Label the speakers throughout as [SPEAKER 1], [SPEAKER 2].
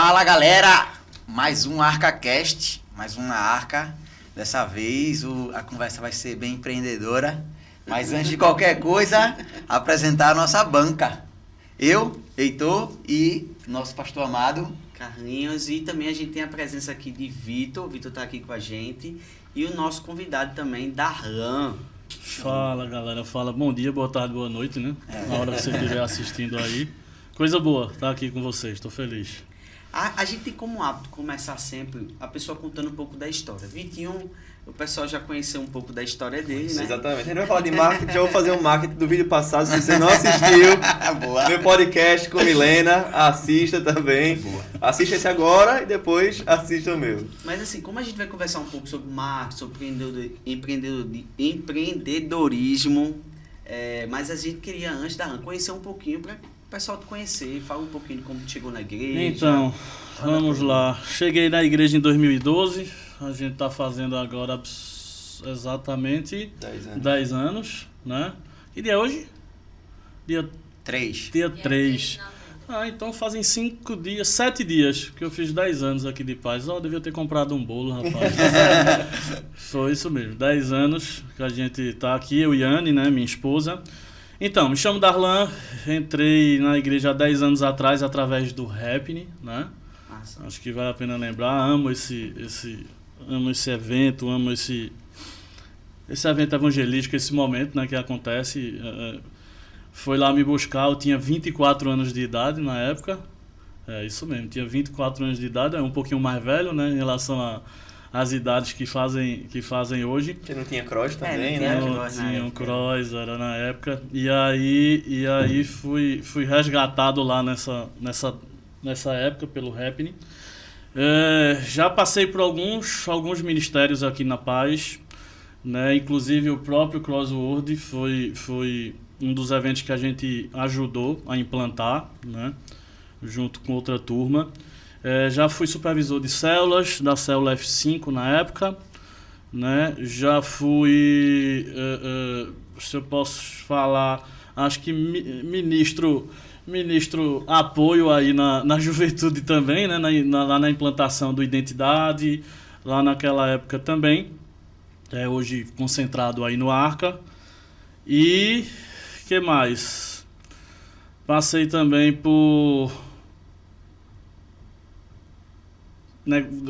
[SPEAKER 1] Fala galera, mais um ArcaCast, mais uma Arca. Dessa vez a conversa vai ser bem empreendedora. Mas antes de qualquer coisa, apresentar a nossa banca. Eu, Heitor e nosso pastor amado
[SPEAKER 2] Carlinhos, e também a gente tem a presença aqui de Vitor. O Vitor está aqui com a gente. E o nosso convidado também, Darlan.
[SPEAKER 3] Fala galera, fala bom dia, boa tarde, boa noite, né? Na hora que você estiver assistindo aí. Coisa boa estar aqui com vocês, estou feliz.
[SPEAKER 2] A gente tem como hábito começar sempre a pessoa contando um pouco da história. Vitinho, o pessoal já conheceu um pouco da história dele, né?
[SPEAKER 4] Exatamente. A gente vai falar de marketing, já vou fazer um marketing do vídeo passado. Se você não assistiu, meu podcast com Milena, assista também. Boa. Assista esse agora e depois assista o meu.
[SPEAKER 2] Mas assim, como a gente vai conversar um pouco sobre marketing, sobre empreendedorismo, mas a gente queria, antes da Darlan, conhecer um pouquinho para o pessoal te conhecer. Fala um pouquinho de como tu chegou na igreja.
[SPEAKER 3] Então, vamos lá. Cheguei na igreja em 2012. A gente está fazendo agora exatamente 10 anos, né? Que dia é hoje? Dia
[SPEAKER 1] 3.
[SPEAKER 3] Dia 3. Então fazem 7 dias que eu fiz 10 anos aqui de paz. Eu devia ter comprado um bolo, rapaz. Foi isso mesmo, 10 anos que a gente tá aqui, eu e Anne, né, minha esposa. Então, me chamo Darlan, entrei na igreja há 10 anos atrás através do Happening, né? Nossa. Acho que vale a pena lembrar, amo esse evento, amo esse evento evangelístico, esse momento, né, que acontece. Foi lá me buscar, eu tinha 24 anos de idade na época. É isso mesmo, tinha 24 anos de idade, é um pouquinho mais velho, né, em relação às idades que fazem hoje.
[SPEAKER 4] Que não tinha cross também, né?
[SPEAKER 3] Não tinha um cross, era na época. E aí fui resgatado lá nessa época pelo Happening. Já passei por alguns ministérios aqui na Paz, né? Inclusive o próprio Crossword foi um dos eventos que a gente ajudou a implantar, né? Junto com outra turma. Já fui supervisor de células, da célula F5 na época, né? Já fui, se eu posso falar, acho que ministro apoio aí na juventude também, né? Lá na implantação do Identidade, lá naquela época também. Hoje concentrado aí no Arca. E que mais? Passei também por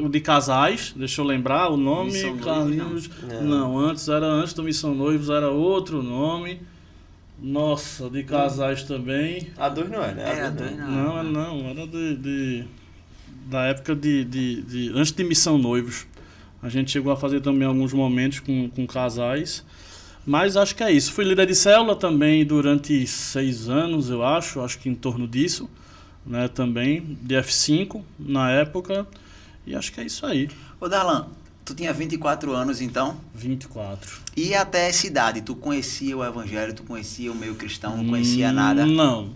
[SPEAKER 3] de casais, deixa eu lembrar o nome.
[SPEAKER 2] Missão
[SPEAKER 3] Carlinhos.
[SPEAKER 2] Noivos,
[SPEAKER 3] não, antes do Missão Noivos era outro nome. Nossa, de casais também.
[SPEAKER 4] A2 não é, né?
[SPEAKER 2] A2 não.
[SPEAKER 3] Não, era da época antes de Missão Noivos. A gente chegou a fazer também alguns momentos com casais. Mas acho que é isso. Fui líder de célula também durante 6 anos, eu acho que em torno disso, né? Também, de F5 na época. E acho que é isso aí.
[SPEAKER 1] Ô Darlan, tu tinha 24 anos então?
[SPEAKER 3] 24.
[SPEAKER 1] E até essa idade, tu conhecia o evangelho, tu conhecia o meio cristão, não conhecia nada?
[SPEAKER 3] Não.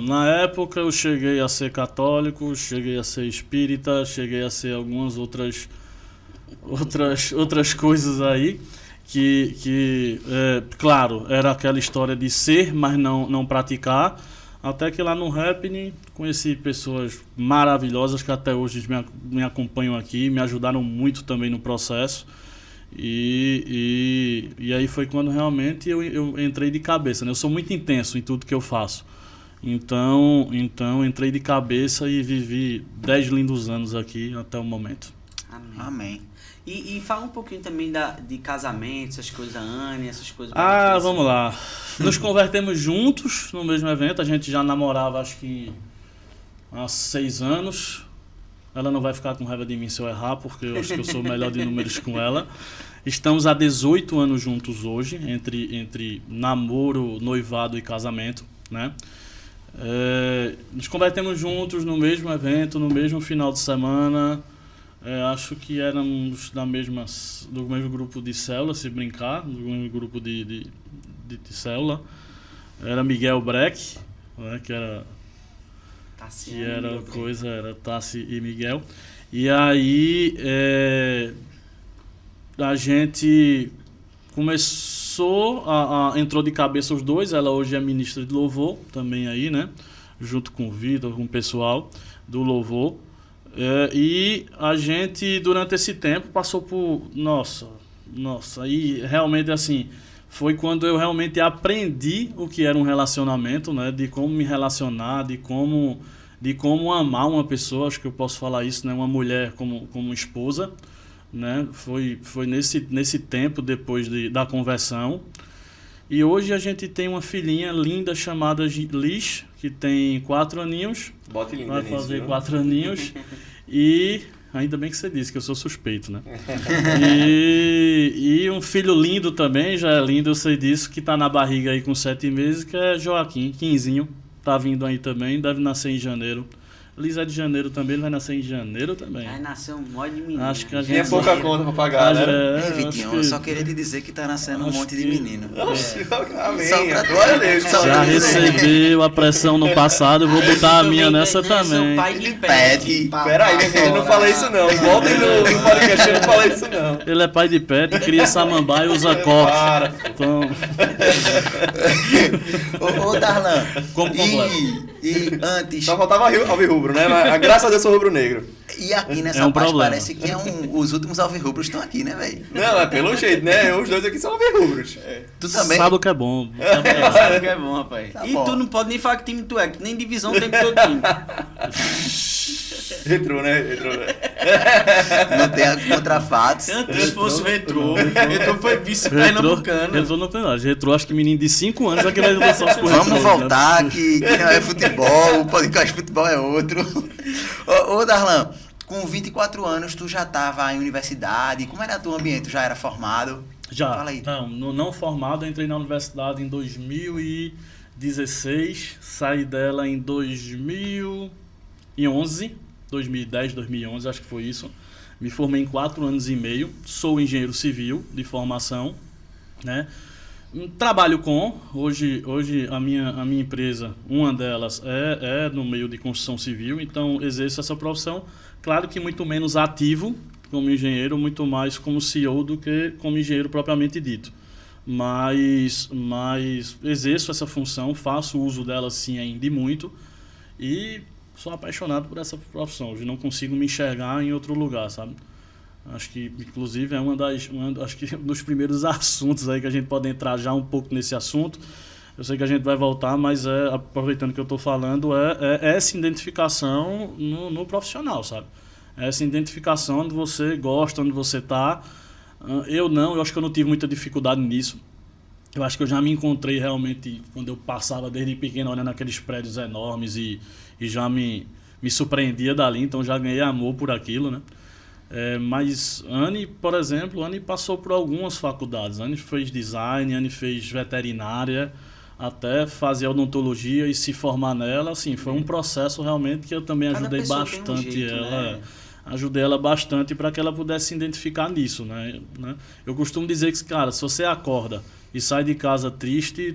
[SPEAKER 3] Na época eu cheguei a ser católico, cheguei a ser espírita, cheguei a ser algumas outras coisas aí. Claro, era aquela história de ser, mas não praticar. Até que lá no Happening conheci pessoas maravilhosas que até hoje me acompanham aqui, me ajudaram muito também no processo. E aí foi quando realmente eu entrei de cabeça, né? Eu sou muito intenso em tudo que eu faço. Então entrei de cabeça e vivi 10 lindos anos aqui até o momento.
[SPEAKER 1] Amém.
[SPEAKER 2] E fala um pouquinho também de casamento, essas coisas, Anne, essas coisas.
[SPEAKER 3] Vamos lá. Nos convertemos juntos no mesmo evento. A gente já namorava, acho que há 6 anos. Ela não vai ficar com raiva de mim se eu errar, porque eu acho que eu sou o melhor de números com ela. Estamos há 18 anos juntos hoje, entre namoro, noivado e casamento, né? Nos convertemos juntos no mesmo evento, no mesmo final de semana. Acho que éramos do mesmo grupo de célula, se brincar, do mesmo grupo de célula. Era Miguel Breck, né, que era Tassi e Miguel. E aí a gente começou, entrou de cabeça os dois. Ela hoje é ministra de louvor também aí, né? Junto com o Vitor, com o pessoal do louvor. E a gente, durante esse tempo, passou por... Nossa, aí realmente assim... Foi quando eu realmente aprendi o que era um relacionamento, né? De como me relacionar, de como amar uma pessoa, acho que eu posso falar isso, né? Uma mulher como esposa, né? Foi nesse tempo, depois da conversão. E hoje a gente tem uma filhinha linda chamada Liz, que tem 4 aninhos.
[SPEAKER 4] Bote linda
[SPEAKER 3] vai
[SPEAKER 4] nisso,
[SPEAKER 3] fazer
[SPEAKER 4] viu?
[SPEAKER 3] 4 aninhos. E ainda bem que você disse que eu sou suspeito, né? E um filho lindo também, já é lindo, eu sei disso, que tá na barriga aí com 7 meses, que é Joaquim, Quinzinho. Tá vindo aí também, deve nascer em janeiro. Liz é de janeiro também, ele vai nascer em janeiro também.
[SPEAKER 2] Aí nasceu um monte de menino.
[SPEAKER 3] Acho que a
[SPEAKER 4] Tinha
[SPEAKER 3] gente...
[SPEAKER 4] pouca conta pra pagar, né?
[SPEAKER 1] Ei, Vitinho, eu só queria te dizer que tá nascendo um monte de menino.
[SPEAKER 4] Oxi, amém.
[SPEAKER 1] Só pra
[SPEAKER 4] Glória a Deus.
[SPEAKER 1] só
[SPEAKER 3] Já
[SPEAKER 1] pra dizer.
[SPEAKER 3] recebeu a pressão no passado, eu vou botar a minha nessa também.
[SPEAKER 2] Pai de
[SPEAKER 1] Pede.
[SPEAKER 4] Peraí, eu não falei isso não. Voltem no podcast, eu não falei isso não.
[SPEAKER 3] Ele é pai de pet, cria samambaia e usa coque.
[SPEAKER 4] Para.
[SPEAKER 3] Então,
[SPEAKER 1] Ô, Darlan,
[SPEAKER 3] Como completo.
[SPEAKER 1] e antes,
[SPEAKER 4] Só faltava alvirrubro, né? Mas graças a Deus eu sou rubro-negro.
[SPEAKER 1] e aqui nessa
[SPEAKER 3] É um
[SPEAKER 1] parte
[SPEAKER 3] problema.
[SPEAKER 1] parece que os últimos alvirrubros estão aqui, né, velho?
[SPEAKER 4] Não, é pelo jeito, né? Os dois aqui são alvirrubros.
[SPEAKER 1] Tu também?
[SPEAKER 3] sabe o que é bom.
[SPEAKER 2] Sabe o que é bom, rapaz.
[SPEAKER 1] Tá
[SPEAKER 2] E
[SPEAKER 1] bom.
[SPEAKER 2] tu não pode nem falar que time tu é, que nem divisão tem todo time.
[SPEAKER 4] Retrô, né? Retrô.
[SPEAKER 1] Não tem contrafatos.
[SPEAKER 2] Antes fosse o Retrô. Retrô foi vice-pernambucano.
[SPEAKER 3] Retrô não tem nada. Retrô, acho que menino de 5 anos aqui vai lançar os
[SPEAKER 1] Vamos voltar, que não é futebol, o podcast de futebol é outro. Ô, Darlan, com 24 anos tu já estava em universidade, como era teu ambiente? Tu já era formado?
[SPEAKER 3] Já.
[SPEAKER 1] Fala aí.
[SPEAKER 3] Não formado, eu entrei na universidade em 2016, saí dela em 2011, 2010, 2011, acho que foi isso. Me formei em 4 anos e meio, sou engenheiro civil de formação, né? Trabalho hoje a minha empresa, uma delas é no meio de construção civil, então exerço essa profissão, claro que muito menos ativo como engenheiro, muito mais como CEO do que como engenheiro propriamente dito. Mas exerço essa função, faço uso dela sim ainda e muito, e sou apaixonado por essa profissão, hoje não consigo me enxergar em outro lugar, sabe? Acho que, inclusive, é acho que um dos primeiros assuntos aí que a gente pode entrar já um pouco nesse assunto. Eu sei que a gente vai voltar, mas aproveitando que eu estou falando, é essa identificação no profissional, sabe? Essa identificação onde você gosta, onde você está. Eu acho que eu não tive muita dificuldade nisso. Eu acho que eu já me encontrei realmente quando eu passava desde pequeno olhando aqueles prédios enormes e já me surpreendia dali, então já ganhei amor por aquilo, né? Mas Anne, por exemplo, Anne passou por algumas faculdades. Anne fez design, Anne fez veterinária, até fazer odontologia e se formar nela. Assim, foi um processo realmente que eu também
[SPEAKER 2] Cada
[SPEAKER 3] ajudei
[SPEAKER 2] pessoa tem um
[SPEAKER 3] bastante
[SPEAKER 2] jeito,
[SPEAKER 3] ela.
[SPEAKER 2] né?
[SPEAKER 3] Ajudei ela bastante para que ela pudesse se identificar nisso, né? Eu costumo dizer que, cara, se você acorda e sai de casa triste,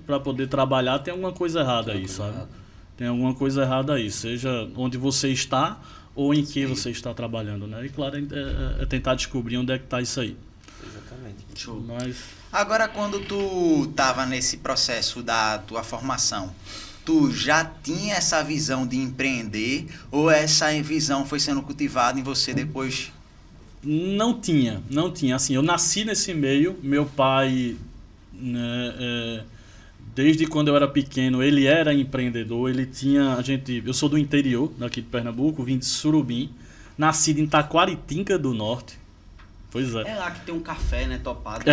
[SPEAKER 3] para poder trabalhar, tem alguma coisa errada aí, sabe? Tem alguma coisa errada aí, seja onde você está ou em que você está trabalhando, né? E claro, é tentar descobrir onde é que está isso aí.
[SPEAKER 4] Exatamente.
[SPEAKER 2] Show.
[SPEAKER 3] Mas
[SPEAKER 1] Agora, quando tu estava nesse processo da tua formação, tu já tinha essa visão de empreender ou essa visão foi sendo cultivada em você depois?
[SPEAKER 3] não tinha. Assim, eu nasci nesse meio, meu pai, né, desde quando eu era pequeno, ele era empreendedor, eu sou do interior, daqui de Pernambuco, vim de Surubim, nascido em Taquaritinga do Norte. Pois é.
[SPEAKER 2] É lá que tem um café, né, topado.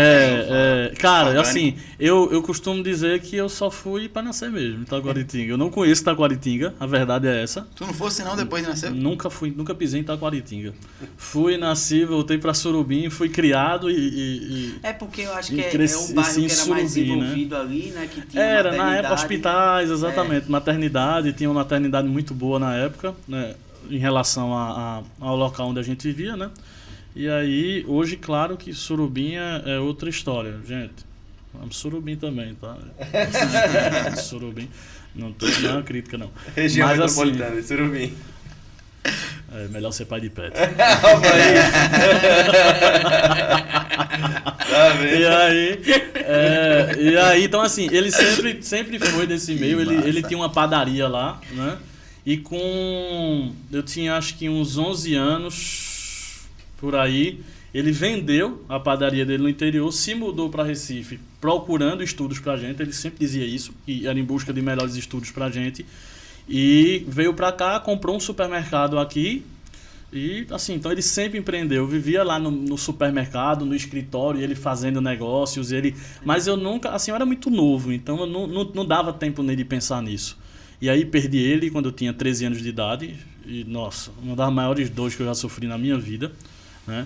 [SPEAKER 3] Cara,
[SPEAKER 1] Orgânico.
[SPEAKER 3] assim, eu costumo dizer que eu só fui para nascer mesmo, em Taquaritinga. Eu não conheço Taquaritinga, a verdade é essa.
[SPEAKER 1] Tu não fosse não depois de nascer?
[SPEAKER 3] Nunca pisei em Taquaritinga. Nasci, voltei para Surubim, fui criado e
[SPEAKER 2] É porque eu acho que é
[SPEAKER 3] cresci
[SPEAKER 2] um bairro
[SPEAKER 3] assim,
[SPEAKER 2] que era mais
[SPEAKER 3] Surubim, né?
[SPEAKER 2] envolvido ali, né, que tinha
[SPEAKER 3] era, na
[SPEAKER 2] maternidade.
[SPEAKER 3] época, hospitais, exatamente, maternidade, tinha uma maternidade muito boa na época, né, em relação ao local onde a gente vivia, né? E aí, hoje, claro que Surubim é outra história, gente. Vamos Surubim também, tá? Surubim. Não é uma crítica, não.
[SPEAKER 4] Região
[SPEAKER 3] Mas,
[SPEAKER 4] metropolitana de Surubim.
[SPEAKER 3] É melhor ser pai de pet.
[SPEAKER 4] Calma aí. Tá vendo?
[SPEAKER 3] E aí, então assim, ele sempre foi desse meio, ele tinha uma padaria lá, né? E eu tinha acho que uns 11 anos, por aí, ele vendeu a padaria dele no interior, se mudou para Recife procurando estudos pra gente, ele sempre dizia isso, que era em busca de melhores estudos pra gente, e veio pra cá, comprou um supermercado aqui, e assim, então ele sempre empreendeu, vivia lá no supermercado, no escritório, ele fazendo negócios, mas eu nunca, assim, eu era muito novo, então eu não dava tempo nele pensar nisso. E aí perdi ele quando eu tinha 13 anos de idade, e nossa, uma das maiores dores que eu já sofri na minha vida, né?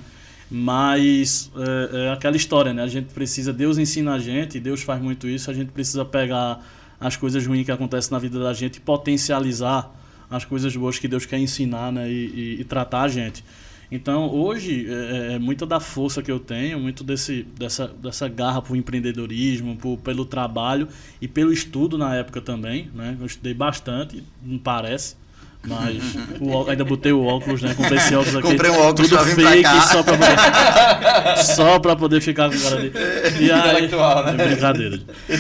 [SPEAKER 3] Mas é aquela história, né? A gente precisa, Deus ensina a gente, Deus faz muito isso, a gente precisa pegar as coisas ruins que acontecem na vida da gente e potencializar as coisas boas que Deus quer ensinar, né? E tratar a gente. Então, hoje, muita da força que eu tenho, muito dessa garra por empreendedorismo, pelo trabalho e pelo estudo na época também, né? Eu estudei bastante, não parece, mas ainda botei o óculos, né? Comprei esse óculos aqui.
[SPEAKER 1] Comprei um óculos
[SPEAKER 3] tudo
[SPEAKER 1] pra vir
[SPEAKER 3] fake,
[SPEAKER 1] pra cá.
[SPEAKER 3] só pra poder ficar com o cara ali. E aí,
[SPEAKER 4] né?
[SPEAKER 3] brincadeira.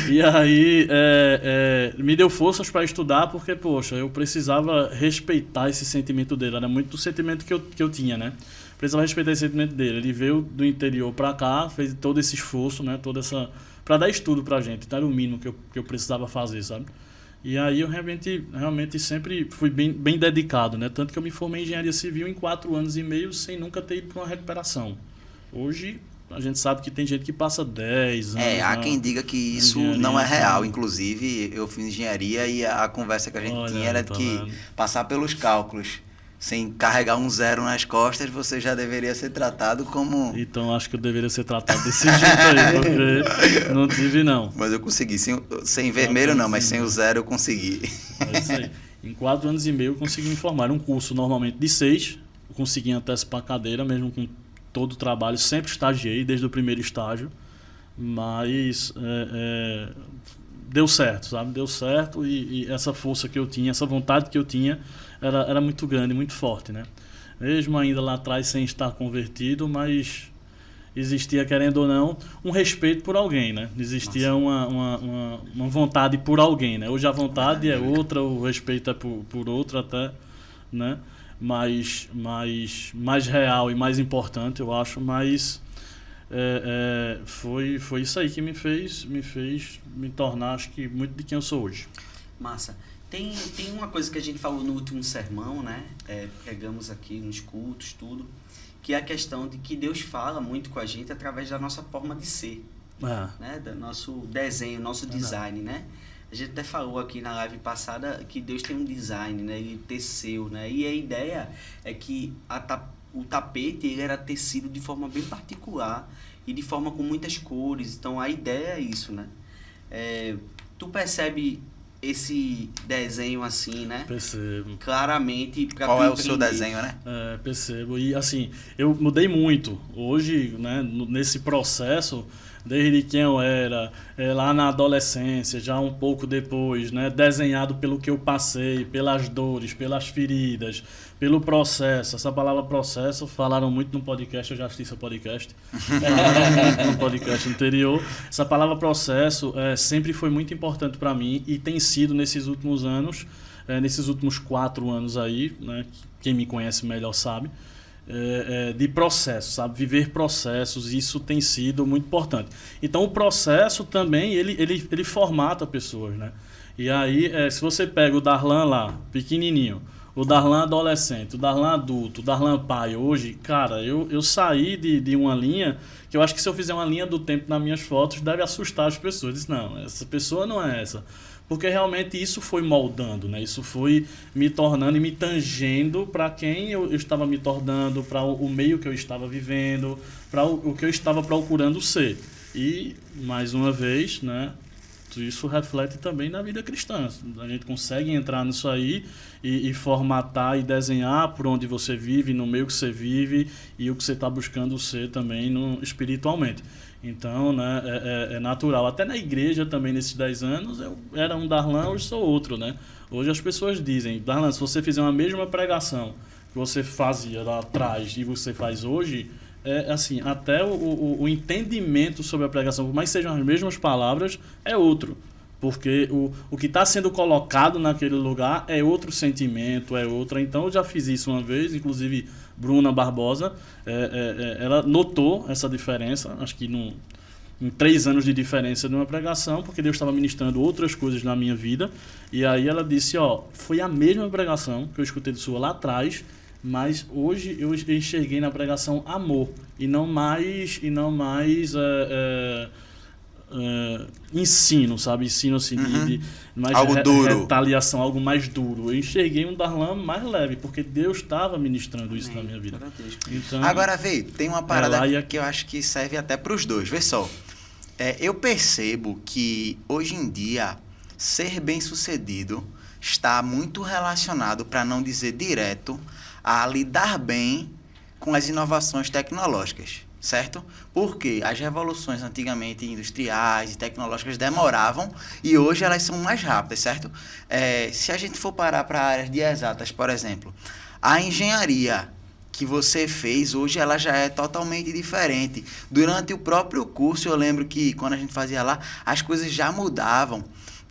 [SPEAKER 3] E aí, me deu forças para estudar, porque, poxa, eu precisava respeitar esse sentimento dele. Era muito do sentimento que eu tinha, né? Precisava respeitar esse sentimento dele. Ele veio do interior pra cá, fez todo esse esforço, né? Pra dar estudo pra gente. Então, era o mínimo que eu precisava fazer, sabe? E aí eu realmente sempre fui bem dedicado, né? Tanto que eu me formei em engenharia civil em 4 anos e meio sem nunca ter ido para uma recuperação. Hoje a gente sabe que tem gente que passa 10 anos.
[SPEAKER 1] Há quem diga que isso não é real. Inclusive, eu fiz engenharia e a conversa que a gente tinha era de que passar pelos cálculos sem carregar um 0 nas costas, você já deveria ser tratado como...
[SPEAKER 3] Então acho que eu deveria ser tratado desse jeito aí, porque não tive não.
[SPEAKER 1] Mas eu consegui, sem vermelho não, mas sem o 0 eu consegui.
[SPEAKER 3] É isso aí. Em 4 anos e meio eu consegui me formar. Era um curso normalmente de 6, eu consegui antecipar a cadeira, mesmo com todo o trabalho, sempre estagiei desde o primeiro estágio, mas deu certo, sabe? Deu certo e essa força que eu tinha, essa vontade que eu tinha, era muito grande, muito forte, né? Mesmo ainda lá atrás sem estar convertido, mas existia, querendo ou não, um respeito por alguém, né? Existia uma vontade por alguém, né? Hoje a vontade é outra, o respeito é por outro até, né? Mais real e mais importante, eu acho, mas foi isso aí que me fez me tornar, acho que, muito de quem eu sou hoje.
[SPEAKER 2] Massa. Tem uma coisa que a gente falou no último sermão, né? Pregamos aqui nos cultos, tudo, que é a questão de que Deus fala muito com a gente através da nossa forma de ser, né? Do nosso desenho, nosso design, né? A gente até falou aqui na live passada que Deus tem um design, né? Ele teceu, né? E a ideia é que o tapete ele era tecido de forma bem particular e de forma com muitas cores. Então a ideia é isso, né? Tu percebe esse desenho assim, né?
[SPEAKER 3] Percebo.
[SPEAKER 2] Claramente.
[SPEAKER 1] Qual é o seu desenho, né?
[SPEAKER 3] Percebo. E assim, eu mudei muito. Hoje, né, nesse processo, desde quem eu era, lá na adolescência, já um pouco depois, né, desenhado pelo que eu passei, pelas dores, pelas feridas, pelo processo. Essa palavra processo, falaram muito no podcast, eu já assisti seu podcast, no podcast anterior. Essa palavra processo sempre foi muito importante para mim e tem sido nesses últimos anos, nesses últimos 4 anos aí, né, quem me conhece melhor sabe, de processo, sabe? Viver processos, isso tem sido muito importante. Então o processo também, ele formata pessoas, né? E aí, se você pega o Darlan lá, pequenininho, o Darlan adolescente, o Darlan adulto, o Darlan pai hoje, cara, eu saí de uma linha que eu acho que se eu fizer uma linha do tempo nas minhas fotos, deve assustar as pessoas. Eu disse, não, essa pessoa não é essa. Porque realmente isso foi moldando, né? Isso foi me tornando e me tangendo para quem eu estava me tornando, para o meio que eu estava vivendo, para o que eu estava procurando ser. E, mais uma vez, né, isso reflete também na vida cristã. A gente consegue entrar nisso aí e formatar e desenhar por onde você vive, no meio que você vive e o que você está buscando ser também espiritualmente. Então, né, é natural. Até na igreja também, nesses 10 anos, eu era um Darlan, hoje sou outro, né? Hoje as pessoas dizem, Darlan, se você fizer uma mesma pregação que você fazia lá atrás e você faz hoje, assim, até o entendimento sobre a pregação, por mais que sejam as mesmas palavras, é outro. Porque o que está sendo colocado naquele lugar é outro sentimento, é outra. Então, eu já fiz isso uma vez, inclusive Bruna Barbosa, ela notou essa diferença, acho que em 3 anos de diferença de uma pregação, porque Deus estava ministrando outras coisas na minha vida. E aí ela disse, foi a mesma pregação que eu escutei de sua lá atrás, mas hoje eu enxerguei na pregação amor, e não mais ensino, sabe? Ensino assim, de mais
[SPEAKER 1] algo duro,
[SPEAKER 3] retaliação, algo mais duro. Eu enxerguei um Darlan mais leve, porque Deus estava ministrando isso na minha vida. Então,
[SPEAKER 1] agora, tem uma parada que eu acho que serve até para os dois. Vê só, eu percebo que hoje em dia ser bem-sucedido está muito relacionado, para não dizer direto, a lidar bem com as inovações tecnológicas, certo? Porque as revoluções antigamente industriais e tecnológicas demoravam e hoje elas são mais rápidas, certo? Se a gente for parar para áreas de exatas, por exemplo, a engenharia que você fez, hoje ela já é totalmente diferente. Durante o próprio curso, eu lembro que quando a gente fazia lá, as coisas já mudavam.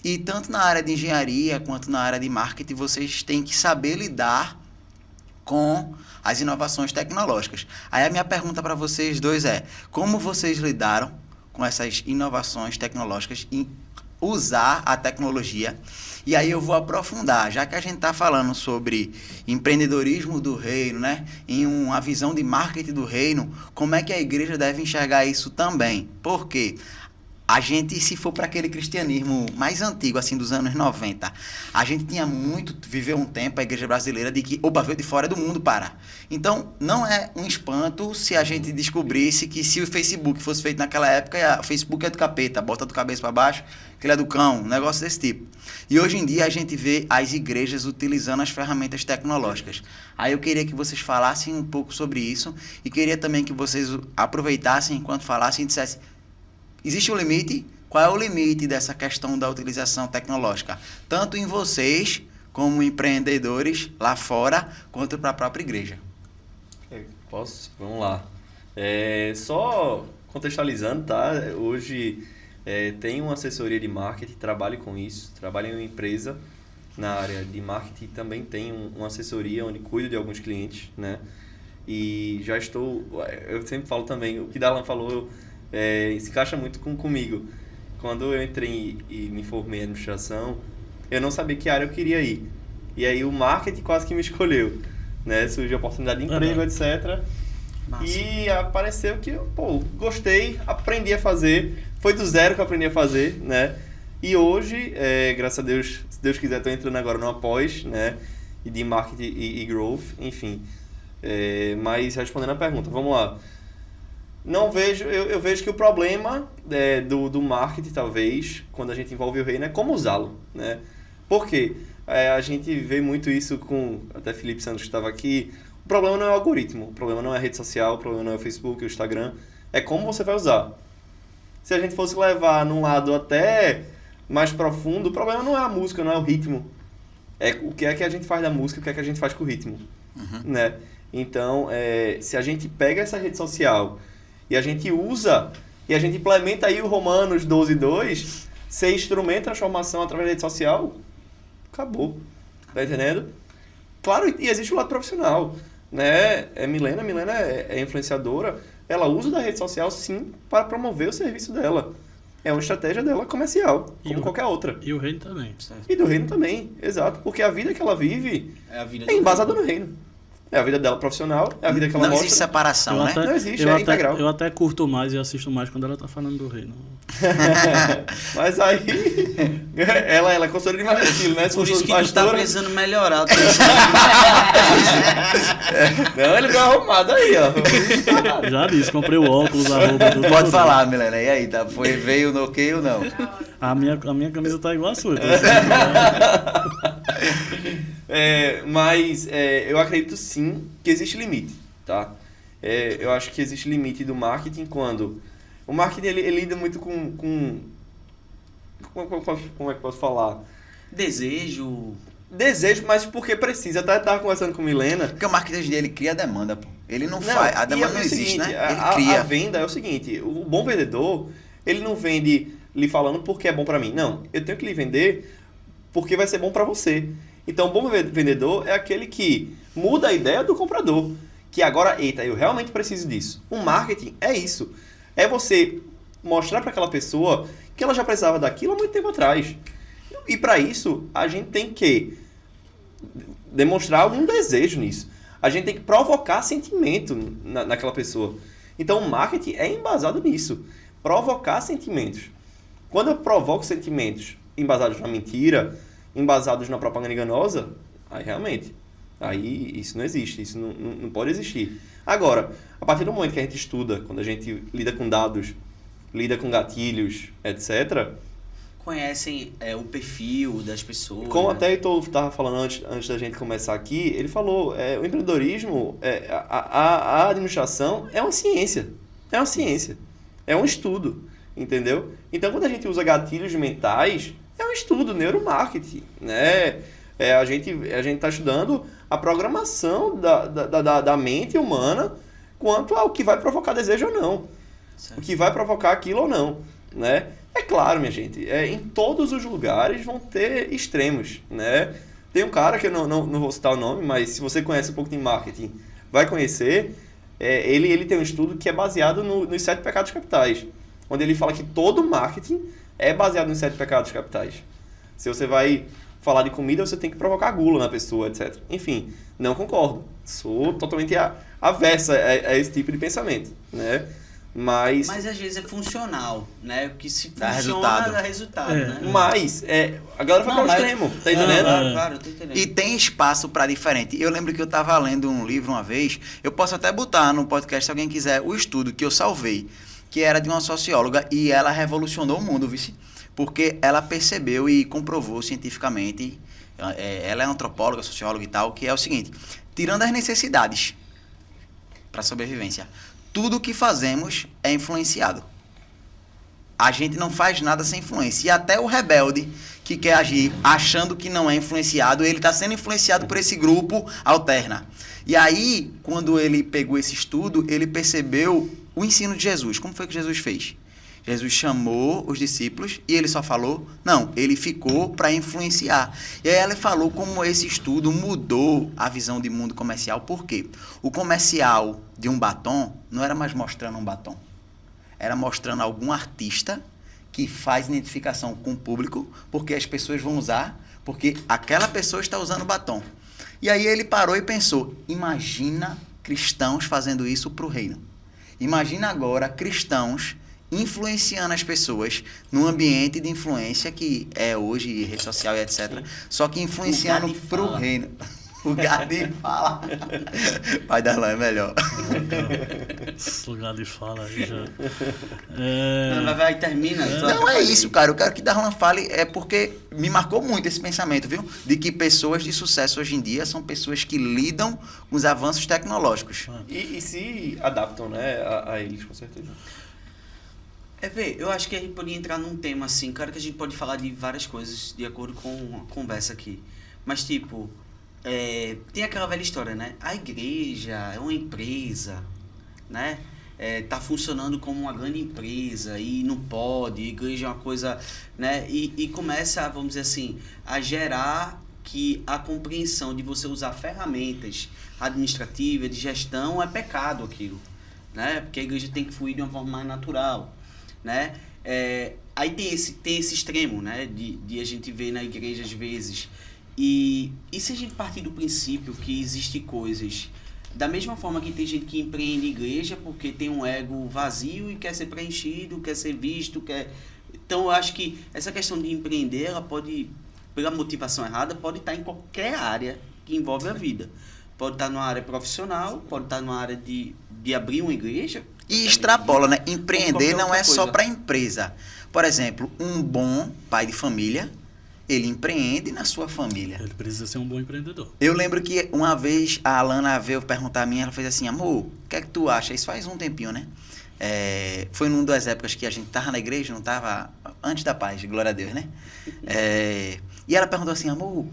[SPEAKER 1] E tanto na área de engenharia quanto na área de marketing, vocês têm que saber lidar com as inovações tecnológicas. Aí a minha pergunta para vocês dois é, como vocês lidaram com essas inovações tecnológicas em usar a tecnologia? E aí eu vou aprofundar, já que a gente está falando sobre empreendedorismo do reino, né? Em uma visão de marketing do reino, como é que a igreja deve enxergar isso também? Por quê? A gente, se for para aquele cristianismo mais antigo, assim, dos anos 90, a gente viveu um tempo, a igreja brasileira, de que, veio de fora do mundo para. Então, não é um espanto se a gente descobrisse que se o Facebook fosse feito naquela época, o Facebook é do capeta, bota do cabeça para baixo, que ele é do cão, um negócio desse tipo. E hoje em dia a gente vê as igrejas utilizando as ferramentas tecnológicas. Aí eu queria que vocês falassem um pouco sobre isso e queria também que vocês aproveitassem enquanto falassem e dissessem, existe um limite? Qual é o limite dessa questão da utilização tecnológica? Tanto em vocês, como empreendedores lá fora, quanto para a própria igreja.
[SPEAKER 4] Posso? Vamos lá. Só contextualizando, tá? Hoje tem uma assessoria de marketing, trabalho com isso, trabalho em uma empresa na área de marketing, também tem uma assessoria onde cuido de alguns clientes, né? E já eu sempre falo também, o que Darlan falou, se encaixa muito comigo. Quando eu entrei e me formei em administração, eu não sabia que área eu queria ir. E aí o marketing quase que me escolheu, né? Surgiu a oportunidade de emprego, etc. Massa. E apareceu que eu, gostei, aprendi a fazer. Foi do zero que eu aprendi a fazer, né? E hoje, graças a Deus, se Deus quiser, estou entrando agora no após, né? E de marketing e growth, enfim. Mas respondendo a pergunta, vamos lá. Eu vejo que o problema do marketing, talvez, quando a gente envolve o reino, é como usá-lo, né? Por quê? A gente vê muito isso com, até Felipe Santos que estava aqui, o problema não é o algoritmo, o problema não é a rede social, o problema não é o Facebook, o Instagram, é como você vai usar. Se a gente fosse levar num lado até mais profundo, o problema não é a música, não é o ritmo. É o que a gente faz da música, o que a gente faz com o ritmo, né? Então, se a gente pega essa rede social e a gente usa, e a gente implementa aí o Romanos 12:2, ser instrumento de transformação através da rede social, acabou. Tá entendendo? Claro, e existe o lado profissional, né? Milena é influenciadora, ela usa da rede social, sim, para promover o serviço dela. É uma estratégia dela comercial, como qualquer outra.
[SPEAKER 3] E o reino também.
[SPEAKER 4] Certo. E do reino também, exato. Porque a vida que ela vive
[SPEAKER 2] é
[SPEAKER 4] embasada no reino. É a vida dela profissional, é a vida que ela mostra.
[SPEAKER 1] Não existe separação, né?
[SPEAKER 4] Não existe, integral.
[SPEAKER 3] Eu até curto mais e assisto mais quando ela tá falando do reino.
[SPEAKER 4] Mas aí, ela é consultora de mais estilo, né?
[SPEAKER 2] Por isso que tu tá precisando melhorar.
[SPEAKER 4] Não, ele deu uma arrumada aí, ó.
[SPEAKER 3] Já disse, comprei o óculos, a roupa. Tudo.
[SPEAKER 1] Pode falar, Milena. E aí, veio no que ou não?
[SPEAKER 3] A minha camisa tá igual a sua. Então,
[SPEAKER 4] mas eu acredito sim que existe limite, tá? Eu acho que existe limite do marketing quando... O marketing ele lida muito com como é que posso falar?
[SPEAKER 2] Desejo,
[SPEAKER 4] mas porque precisa. Até estava conversando com Milena.
[SPEAKER 1] Porque o marketing dele cria demanda, pô. Ele não faz. A demanda não existe,
[SPEAKER 4] seguinte,
[SPEAKER 1] né? Ele cria.
[SPEAKER 4] A venda é o seguinte, o bom vendedor, ele não vende lhe falando porque é bom para mim. Não, eu tenho que lhe vender porque vai ser bom para você. Então, um bom vendedor é aquele que muda a ideia do comprador. Que agora, eita, eu realmente preciso disso. O marketing é isso. É você mostrar para aquela pessoa que ela já precisava daquilo há muito tempo atrás. E para isso, a gente tem que demonstrar algum desejo nisso. A gente tem que provocar sentimento naquela pessoa. Então, o marketing é embasado nisso. Provocar sentimentos. Quando eu provoco sentimentos embasados na mentira, embasados na propaganda enganosa, aí realmente, aí isso não existe, isso não pode existir. Agora, a partir do momento que a gente estuda, quando a gente lida com dados, lida com gatilhos, etc.,
[SPEAKER 2] conhecem o perfil das pessoas.
[SPEAKER 4] como
[SPEAKER 2] né?
[SPEAKER 4] até o Heitor estava falando antes da gente começar aqui, ele falou, o empreendedorismo, a administração é uma ciência. É uma ciência. É um estudo, entendeu? Então, quando a gente usa gatilhos mentais, é um estudo, neuromarketing, né? A gente está estudando a programação da mente humana quanto ao que vai provocar desejo ou não.
[SPEAKER 2] Certo.
[SPEAKER 4] O que vai provocar aquilo ou não, né? É claro, minha gente, em todos os lugares vão ter extremos, né? Tem um cara que eu não vou citar o nome, mas se você conhece um pouco de marketing, vai conhecer. Ele tem um estudo que é baseado nos 7 pecados capitais, onde ele fala que todo marketing é baseado nos 7 pecados capitais. Se você vai falar de comida, você tem que provocar gula na pessoa, etc. Enfim, não concordo. Sou totalmente avessa a esse tipo de pensamento, né? Mas
[SPEAKER 2] às vezes é funcional, né? O que se
[SPEAKER 1] Dá
[SPEAKER 2] funciona
[SPEAKER 1] resultado.
[SPEAKER 2] dá resultado,
[SPEAKER 3] É.
[SPEAKER 2] né?
[SPEAKER 4] Mas, a galera foi
[SPEAKER 2] Não,
[SPEAKER 4] para o
[SPEAKER 2] mas-
[SPEAKER 4] extremo, tá entendendo?
[SPEAKER 2] Claro, eu tô entendendo.
[SPEAKER 1] E tem espaço para diferente. Eu lembro que eu estava lendo um livro uma vez, eu posso até botar no podcast se alguém quiser o estudo que eu salvei, que era de uma socióloga e ela revolucionou o mundo, vice, porque ela percebeu e comprovou cientificamente, ela é antropóloga, socióloga e tal, que é o seguinte, tirando as necessidades para sobrevivência, tudo que fazemos é influenciado. A gente não faz nada sem influência. E até o rebelde que quer agir achando que não é influenciado, ele está sendo influenciado por esse grupo alterna. E aí, quando ele pegou esse estudo, ele percebeu o ensino de Jesus. Como foi que Jesus fez? Jesus chamou os discípulos e ele só falou? Não, ele ficou para influenciar. E aí ela falou como esse estudo mudou a visão de mundo comercial. Por quê? O comercial de um batom não era mais mostrando um batom. Era mostrando algum artista que faz identificação com o público, porque as pessoas vão usar, porque aquela pessoa está usando batom. E aí ele parou e pensou, imagina cristãos fazendo isso para o reino. Imagina agora cristãos influenciando as pessoas num ambiente de influência que é hoje rede social e etc. Só que influenciando para o reino. O gado fala. Pai Darlan é melhor.
[SPEAKER 3] Esse lugar de fala aí já.
[SPEAKER 2] Não, vai, termina.
[SPEAKER 1] Não é isso, cara. Eu quero que Darlan fale, porque me marcou muito esse pensamento, viu? De que pessoas de sucesso hoje em dia são pessoas que lidam com os avanços tecnológicos.
[SPEAKER 4] E se adaptam, né, a eles, com certeza.
[SPEAKER 2] Eu acho que a gente poderia entrar num tema assim, claro que a gente pode falar de várias coisas de acordo com a conversa aqui. Mas tipo, tem aquela velha história, né? A igreja é uma empresa, né? Tá funcionando como uma grande empresa e não pode, a igreja é uma coisa, né? E começa, vamos dizer assim, a gerar que a compreensão de você usar ferramentas administrativas, de gestão, é pecado aquilo, né? Porque a igreja tem que fluir de uma forma mais natural, né? Aí tem esse extremo, né? De a gente ver na igreja às vezes. E se a gente partir do princípio que existem coisas, da mesma forma que tem gente que empreende igreja porque tem um ego vazio e quer ser preenchido, quer ser visto, Então eu acho que essa questão de empreender, ela pode, pela motivação errada, pode estar em qualquer área que envolve a vida. Pode estar numa área profissional, pode estar numa área de abrir uma igreja.
[SPEAKER 1] E extrapola, né?
[SPEAKER 2] Ou
[SPEAKER 1] Empreender
[SPEAKER 2] qualquer
[SPEAKER 1] não
[SPEAKER 2] outra
[SPEAKER 1] é só
[SPEAKER 2] coisa.
[SPEAKER 1] para empresa. Por exemplo, um bom pai de família, ele empreende na sua família.
[SPEAKER 3] Ele precisa ser um bom empreendedor.
[SPEAKER 1] Eu lembro que uma vez a Alana veio perguntar a mim, ela fez assim, amor, o que é que tu acha? Isso faz um tempinho, né? Foi numa das épocas que a gente tava na igreja, não tava antes da paz, glória a Deus, né? E ela perguntou assim, amor,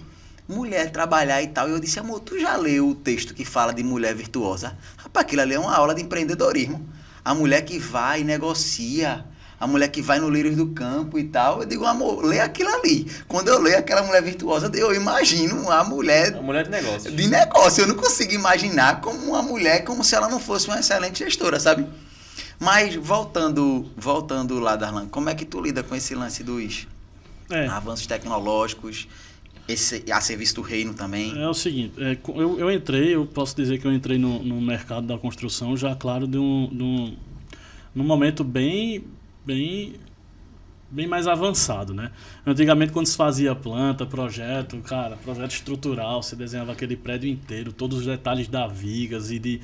[SPEAKER 1] mulher trabalhar e tal. E eu disse, amor, tu já leu o texto que fala de mulher virtuosa? Rapaz, aquilo ali é uma aula de empreendedorismo. A mulher que vai, negocia, a mulher que vai no Lírios do Campo e tal, eu digo, amor, lê aquilo ali. Quando eu leio aquela mulher virtuosa, eu imagino a mulher...
[SPEAKER 4] A mulher de negócio.
[SPEAKER 1] De negócio. Eu não consigo imaginar como uma mulher, como se ela não fosse uma excelente gestora, sabe? Mas, voltando lá, Darlan, como é que tu lida com esse lance dos avanços tecnológicos, a serviço do reino também?
[SPEAKER 3] É o seguinte, eu posso dizer que eu entrei no mercado da construção já, claro, num momento bem mais avançado, né? Antigamente, quando se fazia planta, projeto estrutural, você desenhava aquele prédio inteiro, todos os detalhes da vigas e de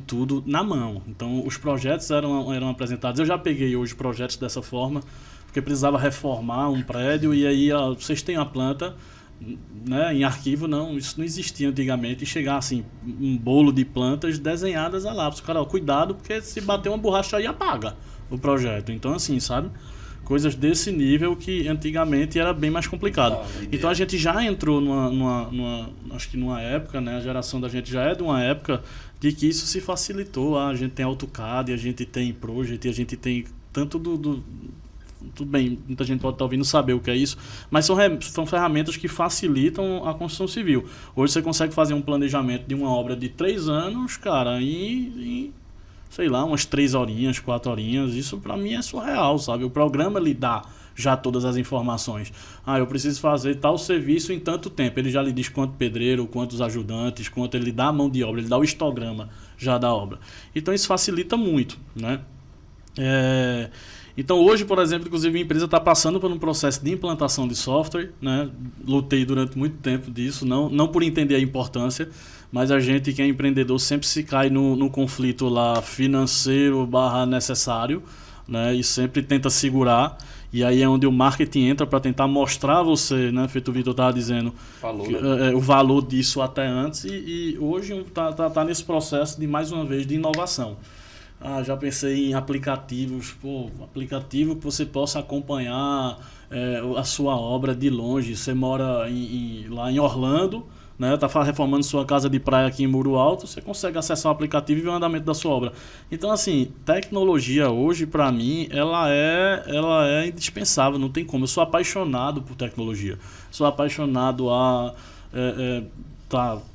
[SPEAKER 3] tudo na mão. Então, os projetos eram apresentados. Eu já peguei hoje projetos dessa forma, porque precisava reformar um prédio e aí, vocês têm a planta, né, em arquivo, não, isso não existia antigamente, e chegar assim, um bolo de plantas desenhadas a lápis. Cara, cuidado, porque se bater uma borracha aí apaga o projeto. Então, assim, sabe? Coisas desse nível que antigamente era bem mais complicado. Então a gente já entrou acho que numa época, né, a geração da gente já é de uma época de que isso se facilitou. A gente tem AutoCAD, a gente tem Project, a gente tem tanto tudo bem, muita gente pode estar ouvindo saber o que é isso, mas são ferramentas que facilitam a construção civil. Hoje você consegue fazer um planejamento de uma obra de 3 anos, cara, em sei lá, umas 3 horinhas, 4 horinhas. Isso para mim é surreal, sabe? O programa lhe dá já todas as informações. Eu preciso fazer tal serviço em tanto tempo. Ele já lhe diz quanto pedreiro, quantos ajudantes, quanto ele dá a mão de obra, ele dá o histograma já da obra. Então isso facilita muito, né? Então hoje, por exemplo, inclusive a empresa está passando por um processo de implantação de software, né? Lutei durante muito tempo disso, não por entender a importância, mas a gente que é empreendedor sempre se cai no conflito lá financeiro / necessário, né? E sempre tenta segurar, e aí é onde o marketing entra para tentar mostrar a você, né? Feito o Vitor estava dizendo, o valor disso até antes, e hoje está nesse processo de, mais uma vez, de inovação. Já pensei em aplicativos, aplicativo que você possa acompanhar a sua obra de longe. Você mora lá em Orlando, né? Está reformando sua casa de praia aqui em Muro Alto, você consegue acessar o aplicativo e ver o andamento da sua obra. Então, assim, tecnologia hoje, para mim, ela é indispensável, não tem como. Eu sou apaixonado por tecnologia, sou apaixonado